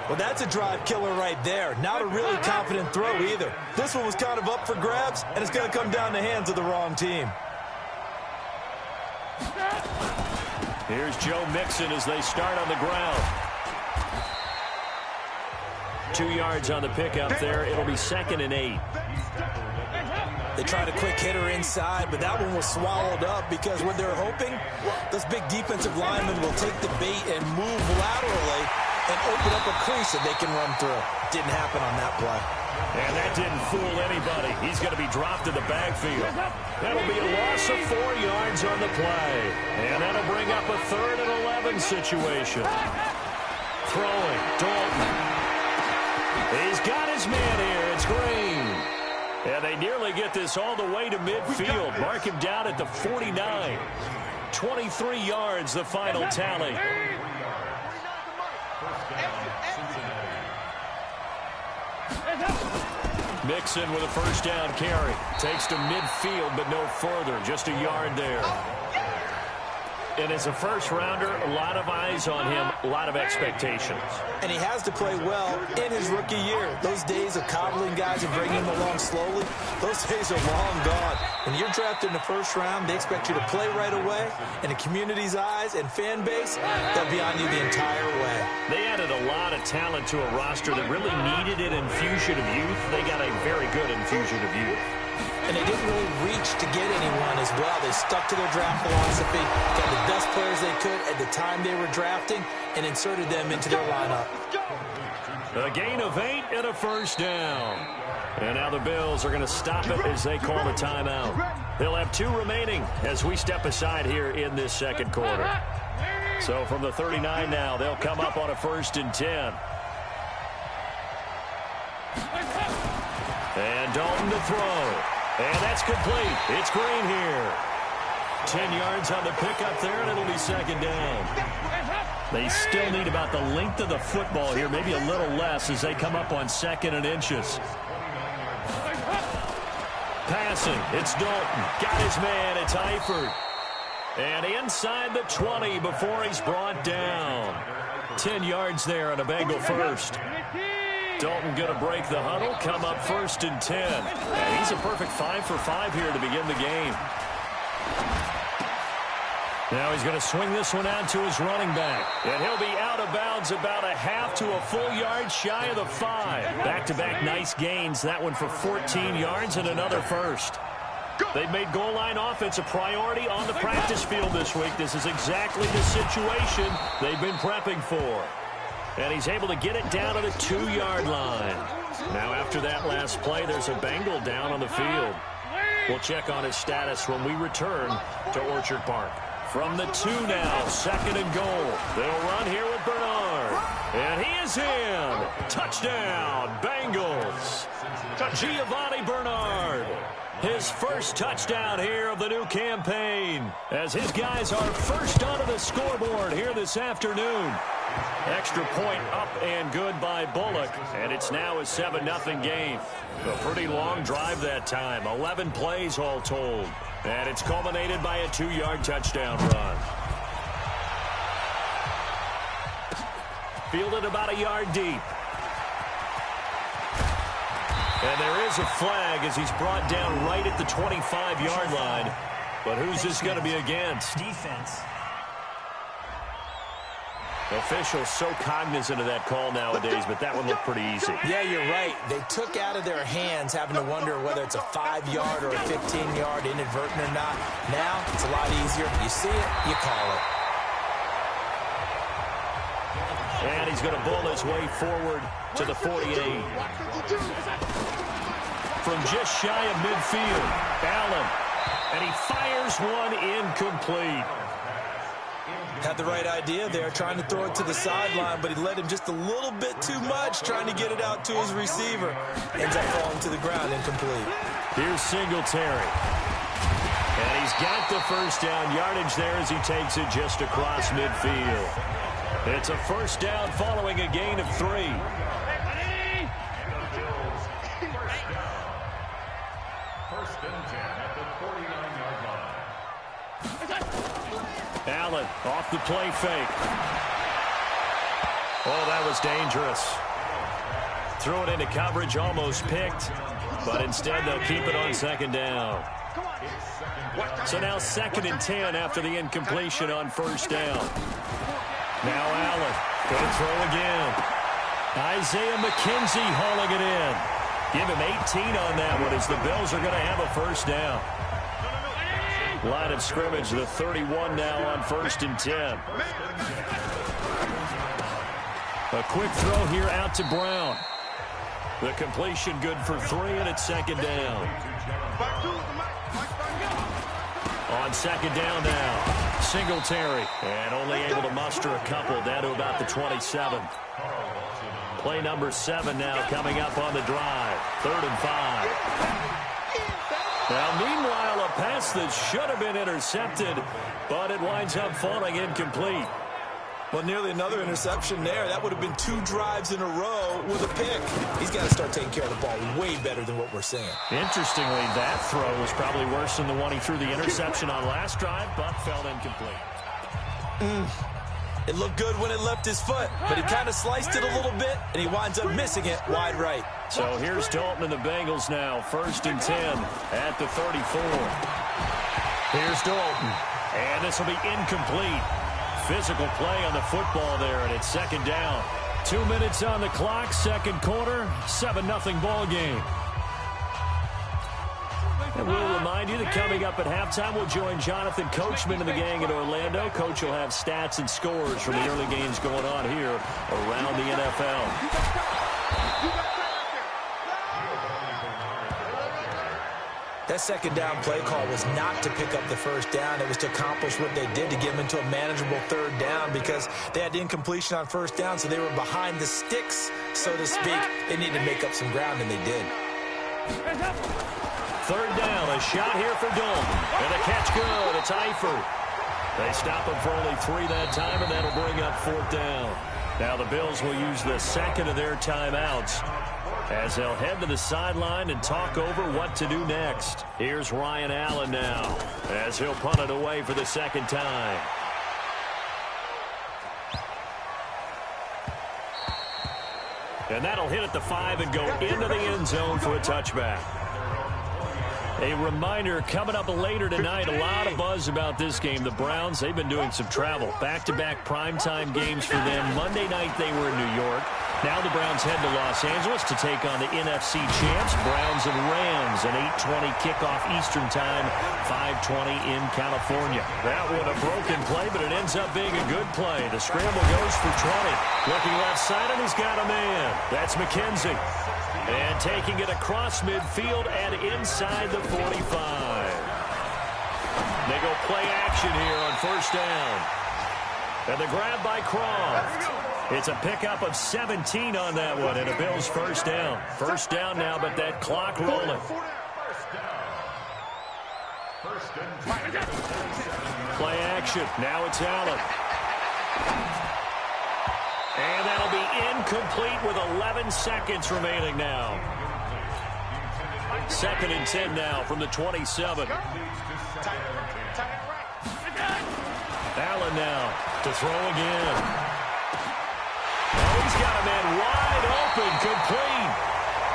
Well, that's a drive killer right there. Not a really confident throw either. This one was kind of up for grabs, and it's going to come down the hands of the wrong team. Here's Joe Mixon as they start on the ground. 2 yards on the pickup there. It'll be 2nd and 8. They tried a quick hitter inside, but that one was swallowed up because what they're hoping, those big defensive linemen will take the bait and move laterally and open up a crease that they can run through. Didn't happen on that play. And that didn't fool anybody. He's going to be dropped in the backfield. That'll be a loss of 4 yards on the play. And that'll bring up a 3rd and 11 situation. Throwing, Dalton. He's got his man here. It's Green. And they nearly get this all the way to midfield. Mark him down at the 49. 23 yards, the final tally. Mixon with a first down carry. Takes to midfield, but no further. Just a yard there. And as a first-rounder, a lot of eyes on him, a lot of expectations. And he has to play well in his rookie year. Those days of coddling guys and bringing them along slowly, those days are long gone. When you're drafted in the first round, they expect you to play right away. And the community's eyes and fan base, they'll be on you the entire way. They added a lot of talent to a roster that really needed an infusion of youth. They got a very good infusion of youth. And they didn't really reach to get anyone as well. They stuck to their draft philosophy, got the best players they could at the time they were drafting, and inserted them into their lineup. A gain of 8 and a first down. And now the Bills are going to stop it as they call the timeout. They'll have 2 remaining as we step aside here in this second quarter. So from the 39 now, they'll come up on a 1st and 10. And Dalton to throw. And that's complete. It's Green here. 10 yards on the pickup there, and it'll be 2nd down. They still need about the length of the football here, maybe a little less as they come up on 2nd and inches. Passing, it's Dalton. Got his man, it's Eifert. And inside the 20 before he's brought down. 10 yards there on a Bengal first. Dalton going to break the huddle, come up 1st and 10. And he's a perfect 5 for 5 here to begin the game. Now he's going to swing this one out to his running back. And he'll be out of bounds about a half to a full yard shy of the 5. Back-to-back nice gains. That one for 14 yards and another first. They've made goal line offense a priority on the practice field this week. This is exactly the situation they've been prepping for. And he's able to get it down to the 2-yard line. Now after that last play, there's a Bengal down on the field. We'll check on his status when we return to Orchard Park. From the 2 now, 2nd and goal. They'll run here with Bernard. And he is in. Touchdown, Bengals. Giovanni Bernard. His first touchdown here of the new campaign. As his guys are first onto the scoreboard here this afternoon. Extra point up and good by Bullock. And it's now a 7-0 game. A pretty long drive that time. 11 plays all told. And it's culminated by a 2-yard touchdown run. Fielded about a yard deep. And there is a flag as he's brought down right at the 25-yard line. But who's this going to be against? Defense. Officials so cognizant of that call nowadays, but that one looked pretty easy. Yeah, you're right. They took out of their hands having to wonder whether it's a 5-yard or a 15-yard, inadvertent or not. Now, it's a lot easier. You see it, you call it. And he's going to bull his way forward to the 48. From just shy of midfield, Allen. And he fires one incomplete. Had the right idea there, trying to throw it to the sideline, but he led him just a little bit too much, trying to get it out to his receiver. Ends up falling to the ground, incomplete. Here's Singletary. He's got the first down yardage there as he takes it just across midfield. It's a first down following a gain of 3. First and 10 at the 49-yard line. Allen off the play fake. Oh, that was dangerous. Threw it into coverage, almost picked, but instead they'll keep it on second down. So now 2nd and 10 after the incompletion on first down. Now Allen going to throw again. Isaiah McKenzie hauling it in. Give him 18 on that one as the Bills are going to have a first down. Line of scrimmage, the 31 now on 1st and 10. A quick throw here out to Brown. The completion good for 3, and it's 2nd down. On 2nd down now, Singletary, and only able to muster a couple down to about the 27. Play number 7 now coming up on the drive. 3rd and 5. Now, meanwhile, a pass that should have been intercepted, but it winds up falling incomplete. Well, nearly another interception there. That would have been 2 drives in a row with a pick. He's got to start taking care of the ball way better than what we're seeing. Interestingly, that throw was probably worse than the one he threw the interception on last drive, but fell incomplete. It looked good when it left his foot, but he kind of sliced it a little bit, and he winds up missing it wide right. So here's Dalton and the Bengals now, 1st and 10 at the 34. Here's Dalton, and this will be incomplete. Physical play on the football there, and it's 2nd down. 2 minutes on the clock, 2nd quarter, 7-0 ball game. And we'll remind you that coming up at halftime, we'll join Jonathan Coachman and the gang in Orlando. Coach will have stats and scores from the early games going on here around the NFL. That 2nd down play call was not to pick up the first down. It was to accomplish what they did, to get them into a manageable 3rd down, because they had the incompletion on first down, so they were behind the sticks, so to speak. They needed to make up some ground, and they did. 3rd down, a shot here for Dalton. And a catch good. It's Eifert. They stop him for only 3 that time, and that'll bring up 4th down. Now the Bills will use the 2nd of their timeouts as they'll head to the sideline and talk over what to do next. Here's Ryan Allen now as he'll punt it away for the 2nd time. And that'll hit at the 5 and go into the end zone for a touchback. A reminder, coming up later tonight, a lot of buzz about this game. The Browns, they've been doing some travel. Back-to-back primetime games for them. Monday night, they were in New York. Now the Browns head to Los Angeles to take on the NFC champs, Browns and Rams, an 8:20 kickoff Eastern time, 5:20 in California. That one a broken play, but it ends up being a good play. The scramble goes for 20. Looking left side, and he's got a man. That's McKenzie. And taking it across midfield and inside the 45. They go play action here on first down. And the grab by Croft. It's a pickup of 17 on that one, and a Bills first down. First down now, but that clock rolling. Play action. Now it's Allen. And that'll be incomplete with 11 seconds remaining now. 2nd and 10 now from the 27. Allen now to throw again. Oh, he's got a man wide open, complete.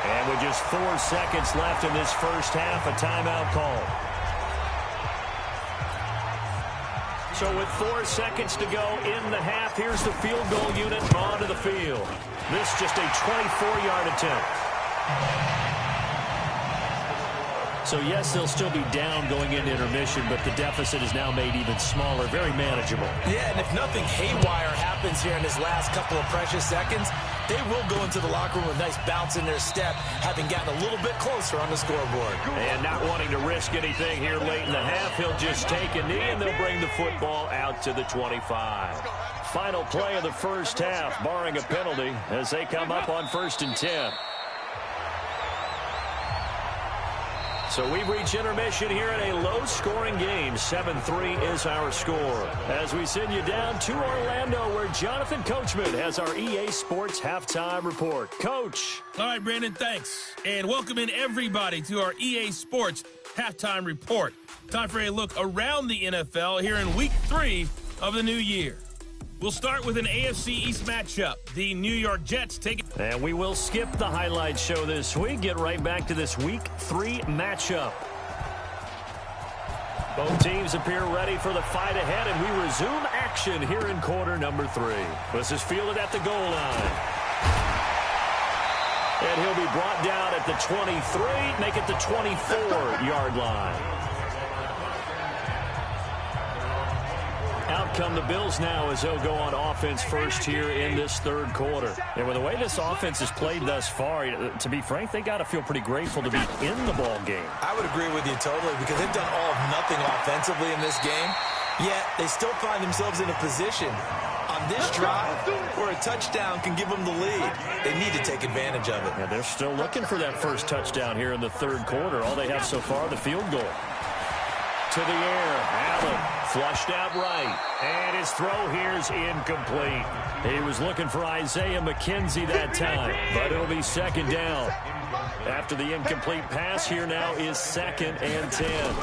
And with just 4 seconds left in this first half, a timeout call. So with 4 seconds to go in the half, here's the field goal unit onto the field. This just a 24-yard attempt. So, yes, they'll still be down going into intermission, but the deficit is now made even smaller, very manageable. Yeah, and if nothing haywire happens here in his last couple of precious seconds, they will go into the locker room with a nice bounce in their step, having gotten a little bit closer on the scoreboard. And not wanting to risk anything here late in the half, he'll just take a knee, and they'll bring the football out to the 25. Final play of the first half, barring a penalty, as they come up on 1st and 10. So we've reached intermission here in a low-scoring game. 7-3 is our score. As we send you down to Orlando, where Jonathan Coachman has our EA Sports Halftime Report. Coach. All right, Brandon, thanks. And welcome in everybody to our EA Sports Halftime Report. Time for a look around the NFL here in Week 3 of the new year. We'll start with an AFC East matchup. The New York Jets take it. And we will skip the highlight show this week. Get right back to this Week 3 matchup. Both teams appear ready for the fight ahead, and we resume action here in quarter number 3. This is fielded at the goal line. And he'll be brought down at the 23, make it the 24-yard line. Out come the Bills now as they'll go on offense first here in this third quarter. And with the way this offense has played thus far, to be frank, they got to feel pretty grateful to be in the ball game. I would agree with you totally because they've done all of nothing offensively in this game, yet they still find themselves in a position on this drive where a touchdown can give them the lead. They need to take advantage of it. Yeah, they're still looking for that first touchdown here in the third quarter. All they have so far, the field goal. To the air, Allen flushed out right, and his throw here's incomplete. He was looking for Isaiah McKenzie that time, but it'll be second down. After the incomplete pass, here now is 2nd and 10.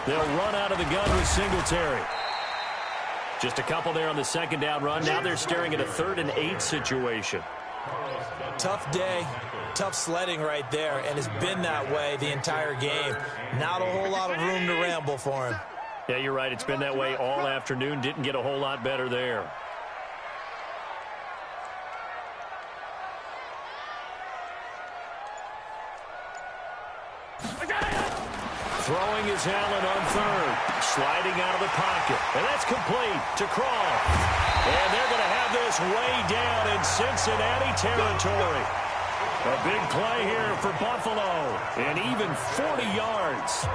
They'll run out of the gun with Singletary. Just a couple there on the second down run. Now they're staring at a 3rd and 8 situation. Tough day, tough sledding right there, and it's been that way the entire game. Not a whole lot of room to ramble for him. Yeah, you're right. It's been that way all afternoon. Didn't get a whole lot better there. Throwing is Allen on 3rd. Sliding out of the pocket. And that's complete to Croft. And they're going to have this way down in Cincinnati territory. A big play here for Buffalo. And even 40 yards.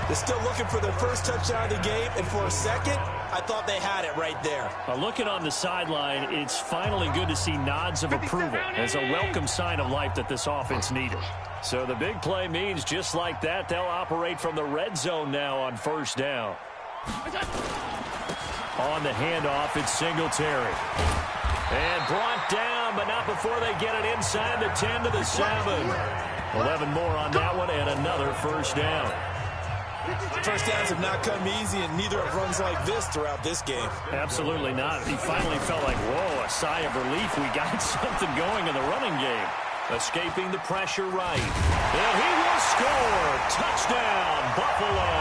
They're still looking for their first touchdown of the game, and for a second, I thought they had it right there. Looking on the sideline, it's finally good to see nods of approval as a welcome sign of life that this offense needed. So the big play means just like that, they'll operate from the red zone now on first down. On the handoff, it's Singletary. And brought down, but not before they get it inside the 10 to the 7. 11 more on that one, and another first down. First downs have not come easy, and neither have runs like this throughout this game. Absolutely not. He finally felt like, whoa, a sigh of relief. We got something going in the running game. Escaping the pressure right. And he will score. Touchdown, Buffalo.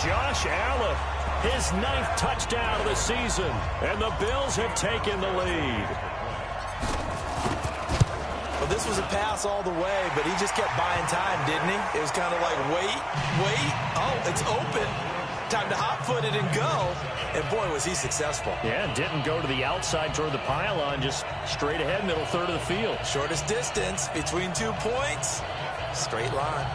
Josh Allen, his 9th touchdown of the season. And the Bills have taken the lead. Well, this was a pass all the way, but he just kept buying time, didn't he? It was kind of like, wait. Oh, it's open. Time to hot-foot it and go. And, boy, was he successful. Yeah, didn't go to the outside toward the pylon, just straight ahead, middle third of the field. Shortest distance between 2 points. Straight line.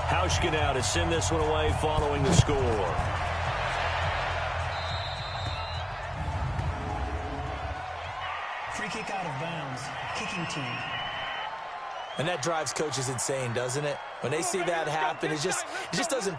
Hauschka now to send this one away following the score. Free kick out of bounds. Kicking team. And that drives coaches insane, doesn't it? When they see that happen, it just doesn't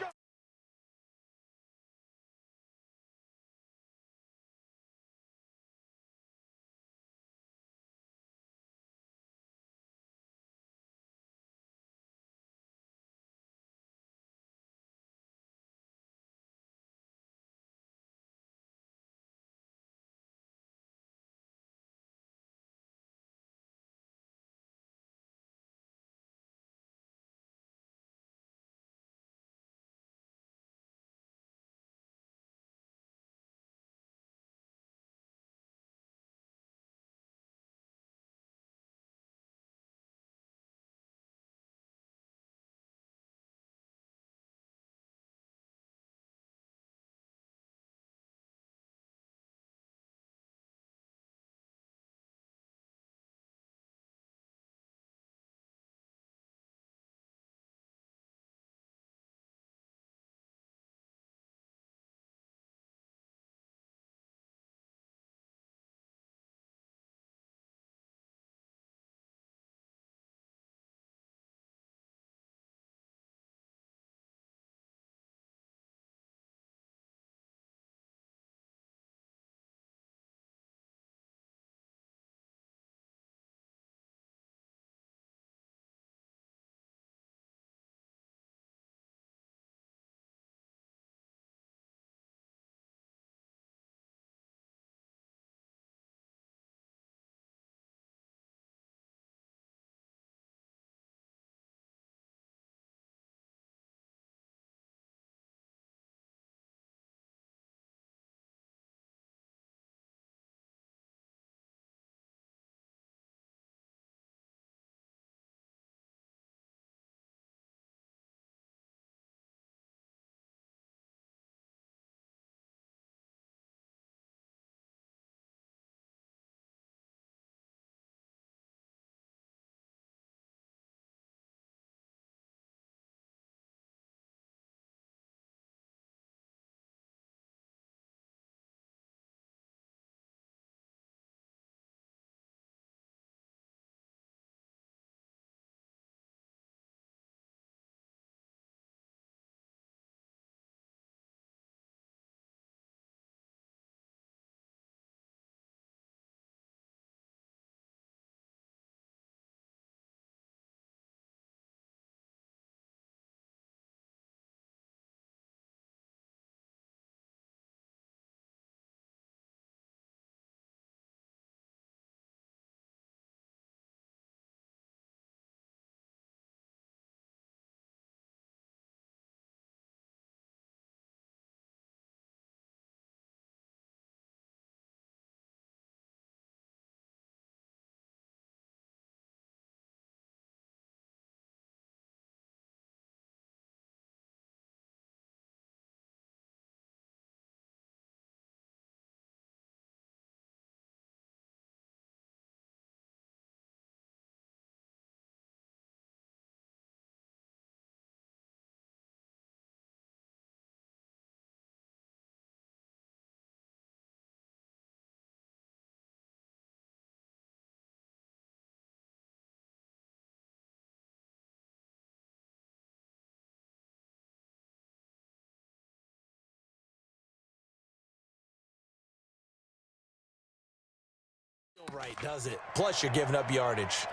right, does it? Plus, you're giving up yardage.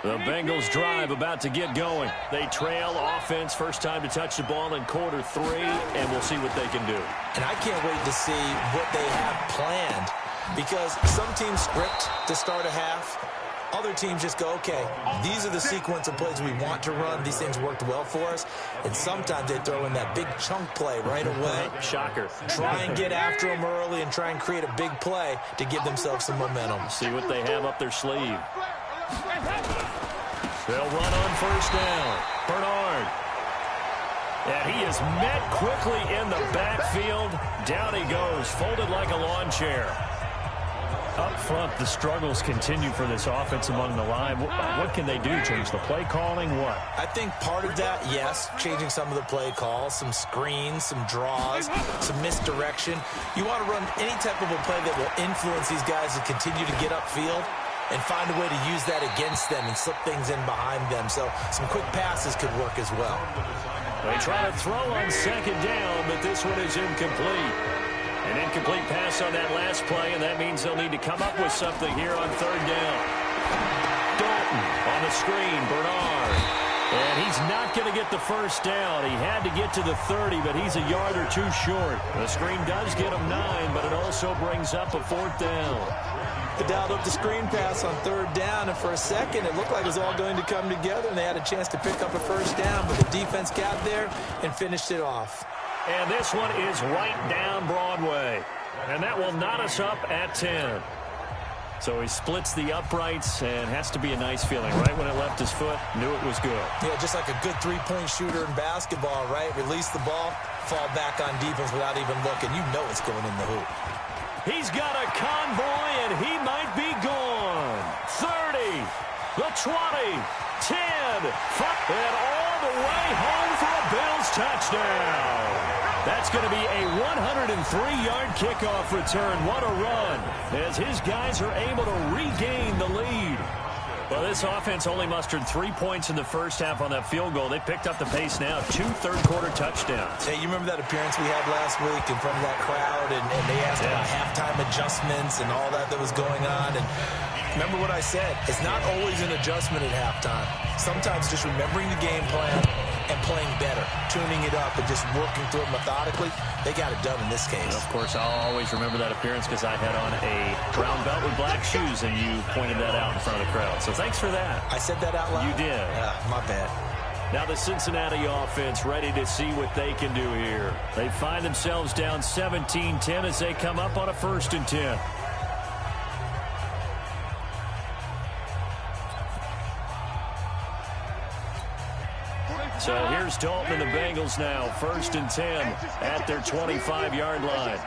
The Bengals drive about to get going. They trail offense, first time to touch the ball in quarter 3, and we'll see what they can do. And I can't wait to see what they have planned, because some teams script to start a half. Other teams just go, okay, these are the sequence of plays we want to run. These things worked well for us. And sometimes they throw in that big chunk play right away. Shocker. Try and get after them early and try and create a big play to give themselves some momentum. See what they have up their sleeve. They'll run on first down. Bernard. And he is met quickly in the backfield. Down he goes, folded like a lawn chair. Up front, the struggles continue for this offense among the line. What can they do? Change the play calling? What? I think part of that, yes, changing some of the play calls, some screens, some draws, some misdirection. You want to run any type of a play that will influence these guys to continue to get upfield and find a way to use that against them and slip things in behind them. So some quick passes could work as well. They try to throw on second down, but this one is incomplete. An incomplete pass on that last play, and that means they'll need to come up with something here on third down. Dalton on the screen, Bernard. And he's not going to get the first down. He had to get to the 30, but he's a yard or two short. The screen does get him 9, but it also brings up a fourth down. They dialed up the screen pass on third down, and for a second it looked like it was all going to come together, and they had a chance to pick up a first down, but the defense got there and finished it off. And this one is right down Broadway. And that will knot us up at 10. So he splits the uprights, and has to be a nice feeling. Right when it left his foot, knew it was good. Yeah, just like a good three-point shooter in basketball, right? Release the ball, fall back on defense without even looking. You know it's going in the hoop. He's got a convoy, and he might be gone. 30, the 20, 10, 5, and all the way home for a Bills touchdown. That's going to be a 103-yard kickoff return. What a run, as his guys are able to regain the lead. Well, this offense only mustered 3 points in the first half on that field goal. They picked up the pace now, 2 third-quarter touchdowns. Hey, you remember that appearance we had last week in front of that crowd, and they asked about halftime adjustments and all that was going on, and remember what I said, it's not always an adjustment at halftime. Sometimes just remembering the game plan and playing better, tuning it up and just working through it methodically. They got it done in this case. And of course, I'll always remember that appearance because I had on a brown belt with black shoes, and you pointed that out in front of the crowd. So thanks for that. I said that out loud? You did. My bad. Now the Cincinnati offense ready to see what they can do here. They find themselves down 17-10 as they come up on a 1st and 10. So here's Dalton and the Bengals now, 1st and 10 at their 25-yard line.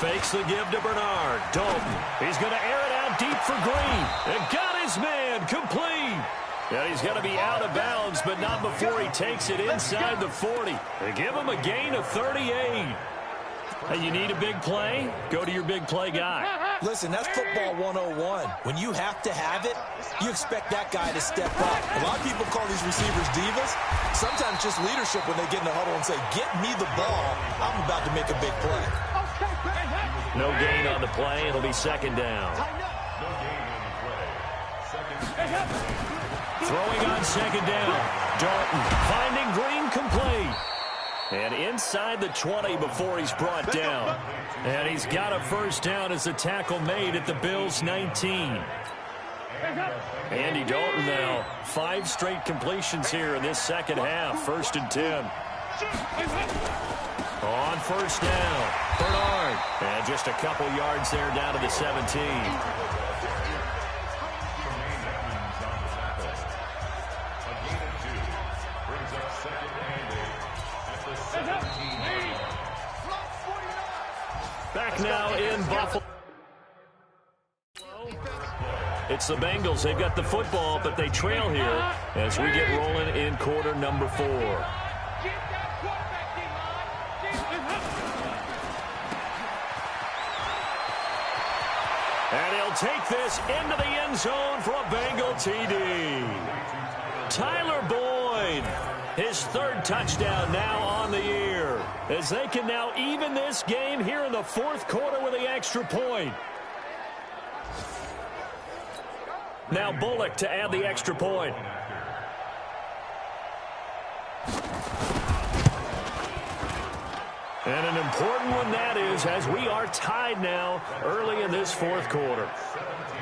Fakes the give to Bernard. Dalton, he's going to air it out deep for Green. And got his man complete. And he's going to be out of bounds, but not before he takes it inside the 40. They give him a gain of 38. Hey, you need a big play? Go to your big play guy. Listen, that's football 101. When you have to have it, you expect that guy to step up. A lot of people call these receivers divas. Sometimes just leadership when they get in the huddle and say, get me the ball. I'm about to make a big play. No gain on the play. It'll be 2nd down. Throwing on 2nd down. Dalton finding Green complete. And inside the 20 before he's brought down. And he's got a first down as the tackle made at the Bills' 19. Andy Dalton now, 5 straight completions here in this second half. 1st and 10. On 1st down, Bernard. And just a couple yards there down to the 17. Back now in Buffalo. It's the Bengals. They've got the football, but they trail here as we get rolling in quarter number 4. And he'll take this into the end zone for a Bengal TD. Tyler Boyd, his 3rd touchdown now on the year. as they can now even this game here in the fourth quarter with the extra point. Now Bullock to add the extra point. And an important one that is, as we are tied now early in this fourth quarter.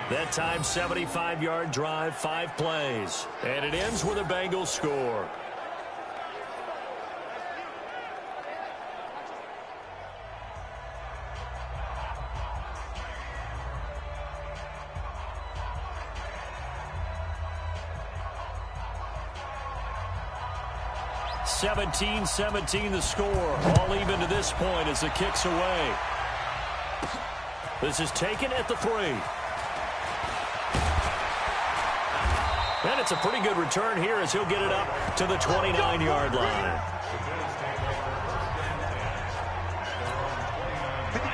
That time, 75-yard drive, 5 plays. And it ends with a Bengals score. (17-17) the score. All even to this point as the kick's away. This is taken at the 3. And it's a pretty good return here as he'll get it up to the 29-yard line.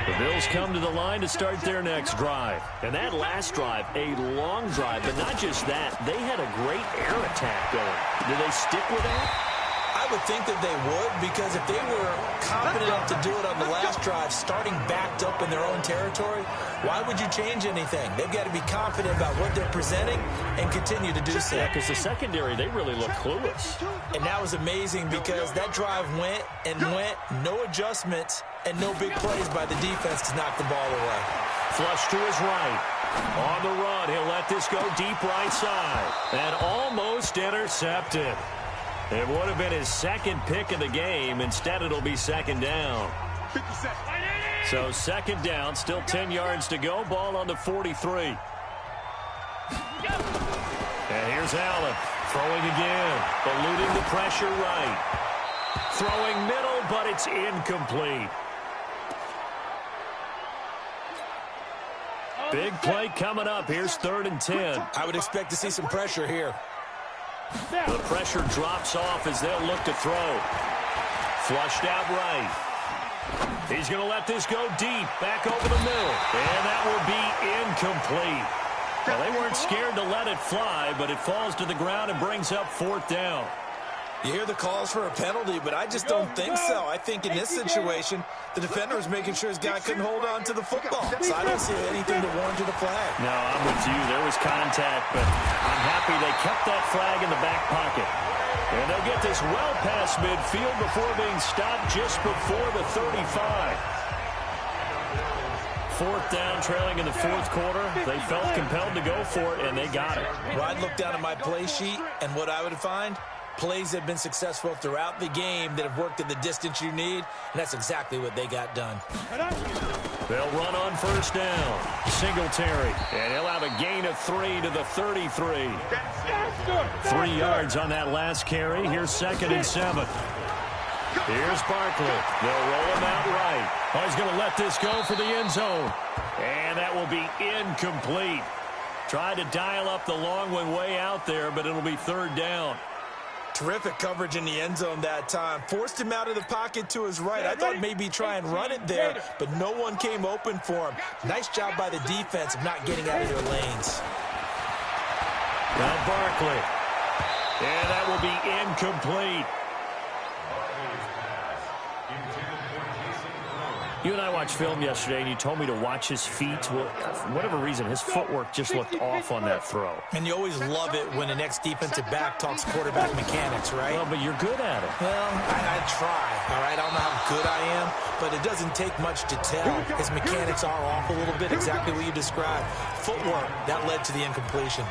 The Bills come to the line to start their next drive. And that last drive, a long drive, but not just that. They had a great air attack going. Do they stick with that? I would think that they would, because if they were confident enough to do it on the last drive, starting backed up in their own territory, why would you change anything? They've got to be confident about what they're presenting and continue to do so. Yeah, because the secondary, they really look clueless. And that was amazing because that drive went and went, no adjustments, and no big plays by the defense to knock the ball away. Flush to his right. On the run, he'll let this go deep right side. And almost intercepted. It would have been his second pick of the game. Instead, it'll be second down. So second down, still 10 yards to go. Ball on the 43. And here's Allen throwing again, eluding the pressure right. Throwing middle, but it's incomplete. Big play coming up. Here's 3rd and 10. I would expect to see some pressure here. The pressure drops off as they'll look to throw. Flushed out right. He's going to let this go deep, back over the middle. And that will be incomplete. Well, they weren't scared to let it fly, but it falls to the ground and brings up 4th down. You hear the calls for a penalty, but I just don't think so. I think in this situation, the defender was making sure his guy couldn't hold on to the football. So I don't see anything to warrant the flag. No, I'm with you. There was contact, but I'm happy they kept that flag in the back pocket. And they'll get this well past midfield before being stopped just before the 35. 4th down, trailing in the fourth quarter. They felt compelled to go for it, and they got it. Well, I'd look down at my play sheet, and what I would find, plays have been successful throughout the game that have worked at the distance you need, and that's exactly what they got done. They'll run on 1st down. Singletary, and he'll have a gain of 3 to the 33. 3 yards on that last carry. Here's 2nd and 7. Here's Barkley. They'll roll him out right. Oh, he's going to let this go for the end zone. And that will be incomplete. Tried to dial up the long one way out there, but it'll be 3rd down. Terrific coverage in the end zone that time. Forced him out of the pocket to his right. I thought maybe try and run it there, but no one came open for him. Nice job by the defense of not getting out of their lanes. Now Barkley. And that will be incomplete. You and I watched film yesterday, and you told me to watch his feet. Well, for whatever reason, his footwork just looked off on that throw. And you always love it when the next defensive back talks quarterback mechanics, right? Well, but you're good at it. Well, I try, all right? I don't know how good I am, but it doesn't take much to tell. His mechanics are off a little bit, exactly what you described. Footwork, that led to the incompletion.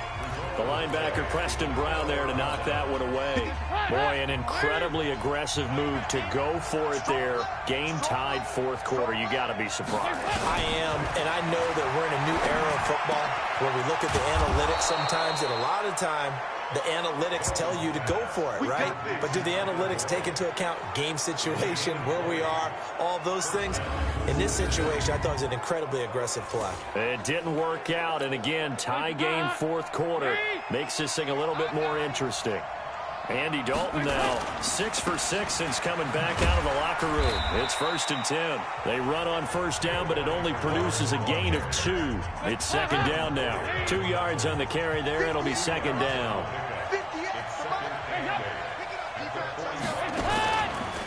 The linebacker, Preston Brown, there to knock that one away. Boy, an incredibly aggressive move to go for it there. Game-tied fourth quarter. You got to be surprised. I am, and I know that we're in a new era of football where we look at the analytics sometimes, and a lot of time the analytics tell you to go for it, right? But do the analytics take into account game situation, where we are, all those things? In this situation, I thought it was an incredibly aggressive play. It didn't work out, and again, tie game fourth quarter makes this thing a little bit more interesting. Andy Dalton now 6 for 6 since coming back out of the locker room. It's 1st and 10. They run on 1st down, but it only produces a gain of 2. It's 2nd down now. 2 yards on the carry there. It'll be 2nd down.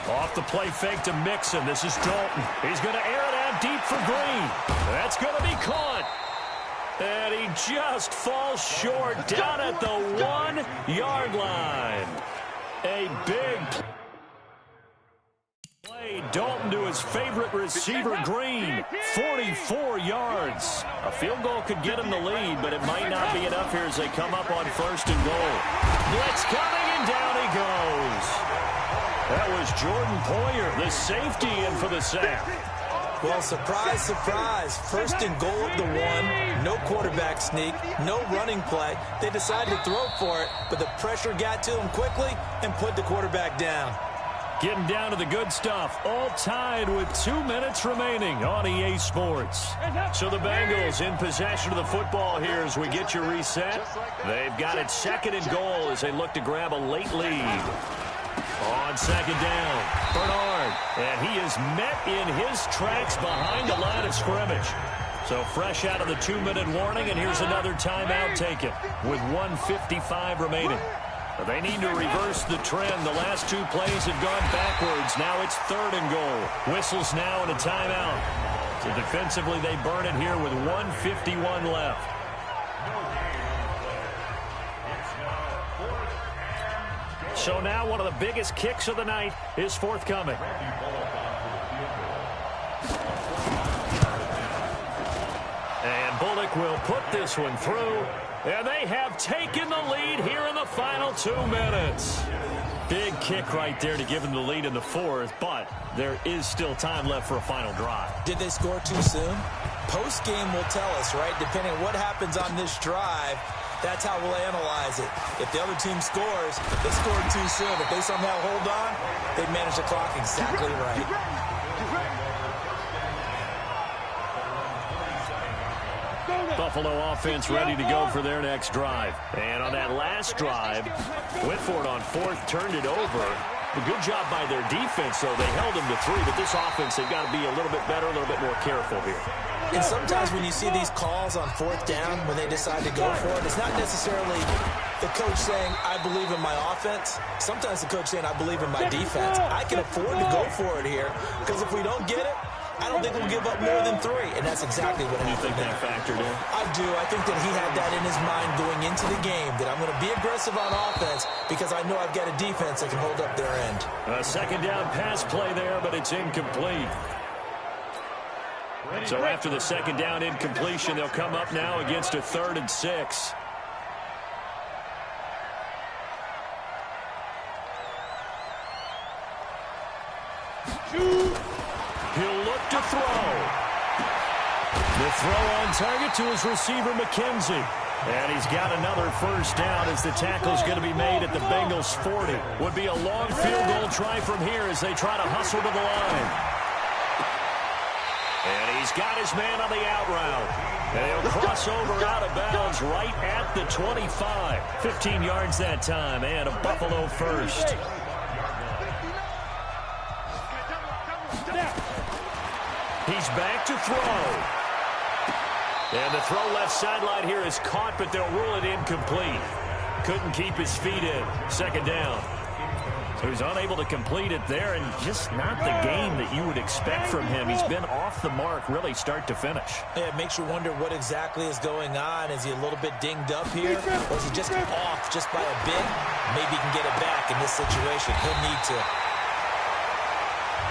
Off off the play fake to Mixon. This is Dalton. He's going to air it out deep for Green. That's going to be caught. And he just falls short down at the 1-yard line. A big play. Dalton to his favorite receiver, Green. 44 yards. A field goal could get him the lead, but it might not be enough here as they come up on 1st and goal. Blitz coming, and down he goes. That was Jordan Poyer, the safety, in for the sack. Well, surprise, surprise. 1st and goal at the 1. No quarterback sneak. No running play. They decided to throw for it, but the pressure got to him quickly and put the quarterback down. Getting down to the good stuff. All tied with 2 minutes remaining on EA Sports. So the Bengals in possession of the football here as we get you reset. They've got it 2nd and goal as they look to grab a late lead. On 2nd down, Bernard, and he is met in his tracks behind the line of scrimmage. So fresh out of the 2-minute warning, and here's another timeout taken with 1:55 remaining. They need to reverse the trend. The last 2 plays have gone backwards. Now it's 3rd and goal. Whistles now and a timeout. So defensively, they burn it here with 1:51 left. So now one of the biggest kicks of the night is forthcoming. And Bullock will put this one through. And they have taken the lead here in the final 2 minutes. Big kick right there to give them the lead in the 4th, but there is still time left for a final drive. Did they score too soon? Post-game will tell us, right? Depending on what happens on this drive, that's how we'll analyze it. If the other team scores, they scored too soon. If they somehow hold on, they manage the clock exactly right. Buffalo offense ready to go for their next drive. And on that last drive, Whitford on 4th turned it over. A good job by their defense, though. They held them to 3, but this offense, they've got to be a little bit better, a little bit more careful here. And sometimes when you see these calls on 4th down, when they decide to go for it, it's not necessarily the coach saying, I believe in my offense. Sometimes the coach saying, I believe in my defense. I can afford to go for it here, because if we don't get it, I don't think we'll give up more than 3, and that's exactly what happened. You think that factored in? I do. I think that he had that in his mind going into the game, that I'm going to be aggressive on offense because I know I've got a defense that can hold up their end. A 2nd down pass play there, but it's incomplete. So after the 2nd down incompletion, they'll come up now against a 3rd and 6. He'll look to throw. The throw on target to his receiver, McKenzie. And he's got another 1st down as the tackle's going to be made at the Bengals' 40. Would be a long field goal try from here as they try to hustle to the line. And he's got his man on the out route. And he'll cross over out of bounds right at the 25. 15 yards that time, and a Buffalo 1st. He's back to throw. And the throw left sideline here is caught, but they'll rule it incomplete. Couldn't keep his feet in. 2nd down. So he's unable to complete it there, and just not the game that you would expect from him. He's been off the mark really start to finish. Yeah, it makes you wonder what exactly is going on. Is he a little bit dinged up here, or is he just off just by a bit? Maybe he can get it back in this situation. He'll need to.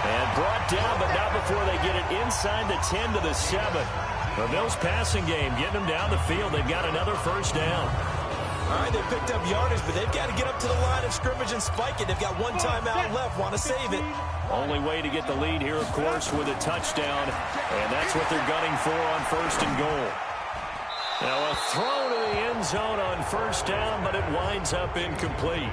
And brought down, but not before they get it inside the 10 to the 7. The Bills passing game, getting them down the field. They've got another 1st down. All right, they picked up yardage, but they've got to get up to the line of scrimmage and spike it. They've got 1 timeout left, want to save it. Only way to get the lead here, of course, with a touchdown. And that's what they're gunning for on 1st and goal. Now a throw to the end zone on 1st down, but it winds up incomplete.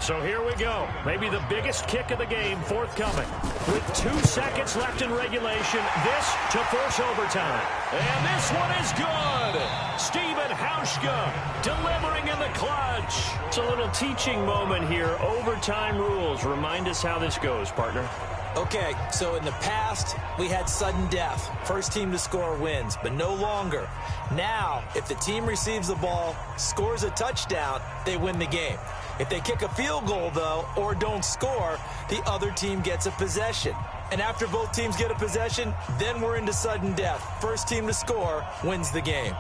So here we go. Maybe the biggest kick of the game forthcoming. With 2 seconds left in regulation, this to force overtime. And this one is good. Stephen Hauschka delivering in the clutch. It's a little teaching moment here. Overtime rules. Remind us how this goes, partner. Okay, so in the past, we had sudden death. 1st team to score wins, but no longer. Now, if the team receives the ball, scores a touchdown, they win the game. If they kick a field goal, though, or don't score, the other team gets a possession. And after both teams get a possession, then we're into sudden death. First team to score wins the game.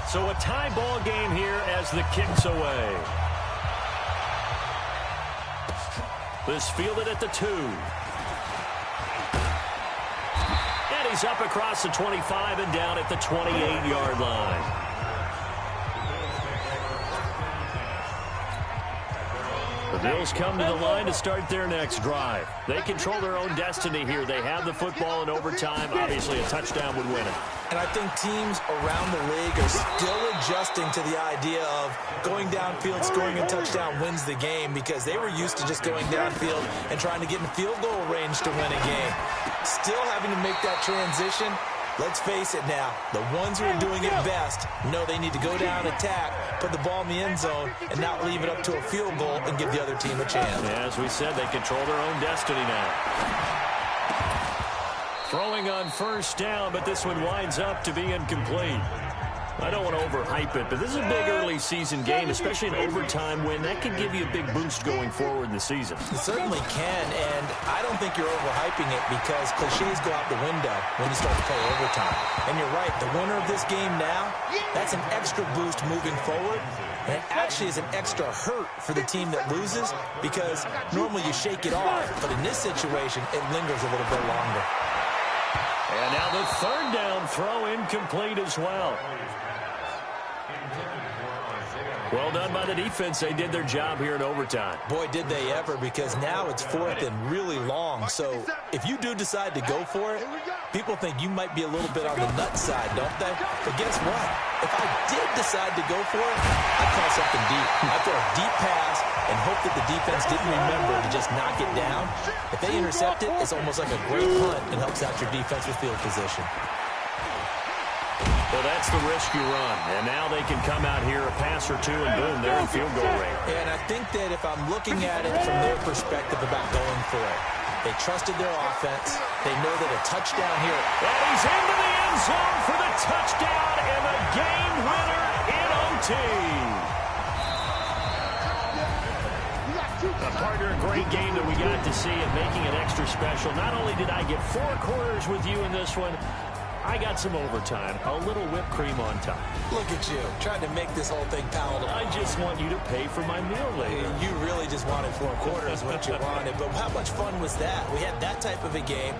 So a tie ball game here as the kick's away. This fielded at the 2. And he's up across the 25 and down at the 28-yard line. The Bills come to the line to start their next drive. They control their own destiny here. They have the football in overtime. Obviously, a touchdown would win it. And I think teams around the league are still adjusting to the idea of going downfield, scoring a touchdown wins the game, because they were used to just going downfield and trying to get in field goal range to win a game. Still having to make that transition. Let's face it now, the ones who are doing it best know they need to go down, attack, put the ball in the end zone, and not leave it up to a field goal and give the other team a chance. Yeah, as we said, they control their own destiny now. Throwing on first down, but this one winds up to be incomplete. I don't want to overhype it, but this is a big early season game, especially an overtime win. That could give you a big boost going forward in the season. It certainly can, and I don't think you're overhyping it, because cliches go out the window when you start to play overtime. And you're right, the winner of this game now, that's an extra boost moving forward. And it actually is an extra hurt for the team that loses, because normally you shake it off, but in this situation, it lingers a little bit longer. And now the third down throw incomplete as well. Well done by the defense. They did their job here in overtime. Boy, did they ever, because now it's 4th and really long. So if you do decide to go for it, people think you might be a little bit on the nut side, don't they? But guess what? If I did decide to go for it, I'd call something deep. I'd throw a deep pass and hope that the defense didn't remember to just knock it down. If they intercept it, it's almost like a great punt and helps out your defense with field position. Well, that's the risk you run. And now they can come out here, a pass or two, and boom, they're in field goal range. And I think that if I'm looking at it from their perspective about going for it, they trusted their offense. They know that a touchdown here. And he's into the end zone for the touchdown and the game winner in OT. Partner, a great game that we got to see and making it extra special. Not only did I get 4 quarters with you in this one, I got some overtime, a little whipped cream on top. Look at you, trying to make this whole thing palatable. I just want you to pay for my meal later. You really just wanted 4 quarters, what you wanted. But how much fun was that? We had that type of a game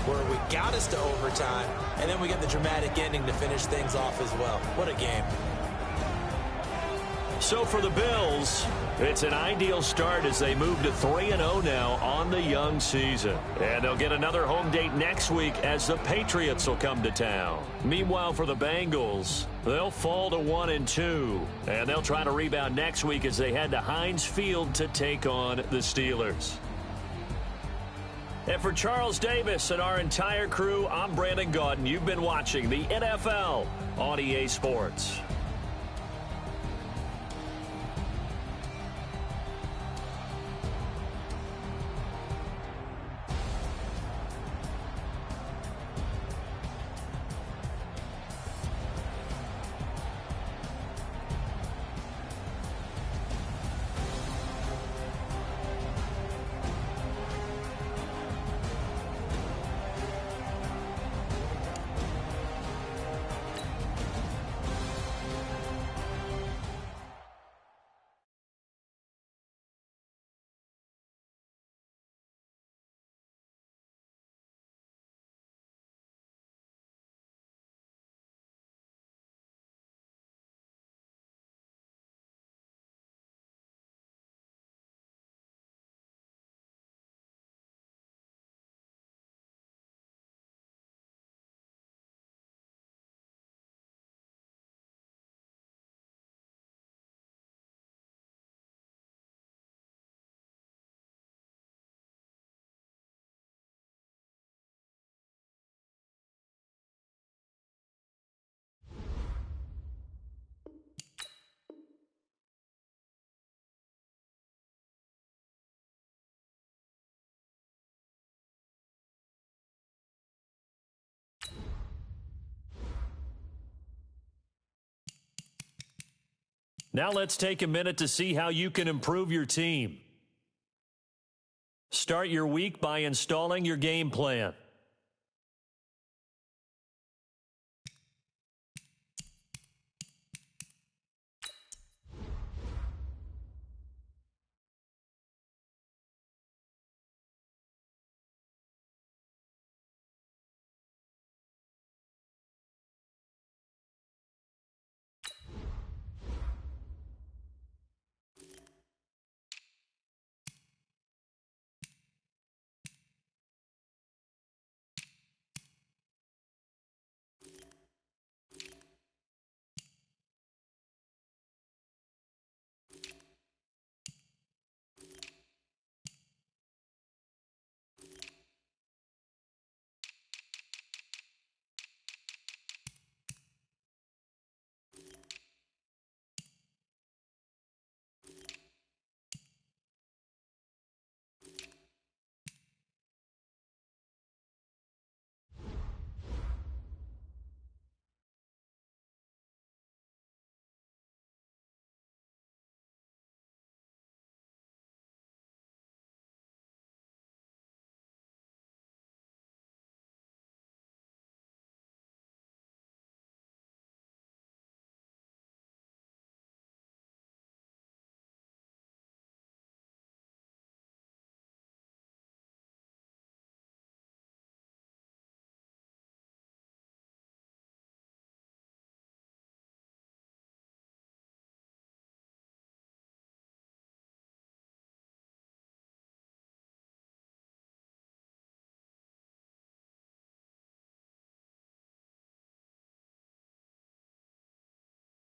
where we got us to overtime, and then we got the dramatic ending to finish things off as well. What a game. So for the Bills, it's an ideal start as they move to 3-0 now on the young season. And they'll get another home date next week as the Patriots will come to town. Meanwhile, for the Bengals, they'll fall to 1-2. And they'll try to rebound next week as they head to Heinz Field to take on the Steelers. And for Charles Davis and our entire crew, I'm Brandon Gaudin. You've been watching the NFL on EA Sports. Now let's take a minute to see how you can improve your team. Start your week by installing your game plan.